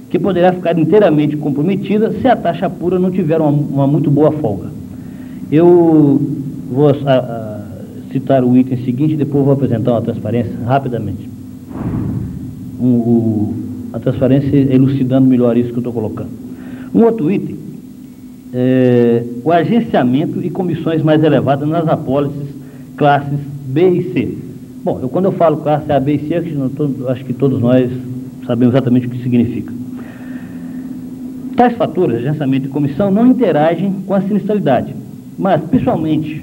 que poderá ficar inteiramente comprometida se a taxa pura não tiver uma muito boa folga. Eu vou citar o item seguinte e depois vou apresentar uma transparência rapidamente. A transparência elucidando melhor isso que eu estou colocando. Um outro item o agenciamento e comissões mais elevadas nas apólices classes B e C, Bom, quando eu falo classe A, B e C, acho que todos nós sabemos exatamente o que significa. Tais fatores, agenciamento e comissão, não interagem com a sinistralidade, mas, pessoalmente,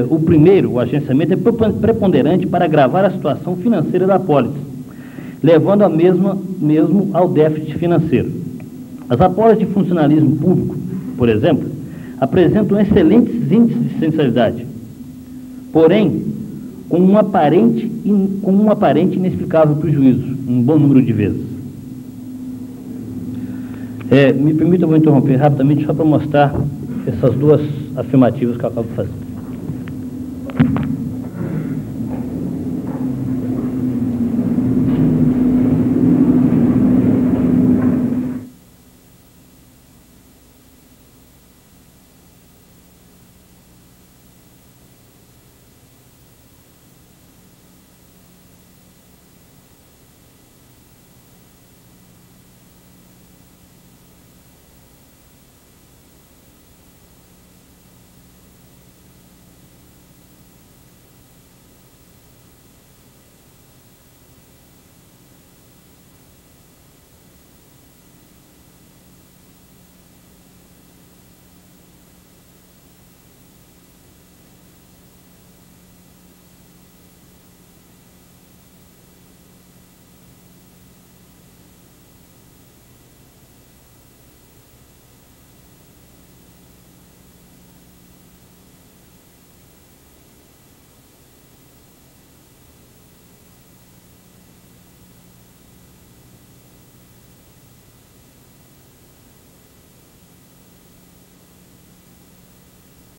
o primeiro, o agenciamento, é preponderante para agravar a situação financeira da apólice, levando a mesmo ao déficit financeiro. As apólices de funcionalismo público, por exemplo, apresentam excelentes índices de sinistralidade, porém, com um aparente e inexplicável prejuízo, um bom número de vezes. Me permita, eu vou interromper rapidamente só para mostrar essas duas afirmativas que eu acabo de fazer.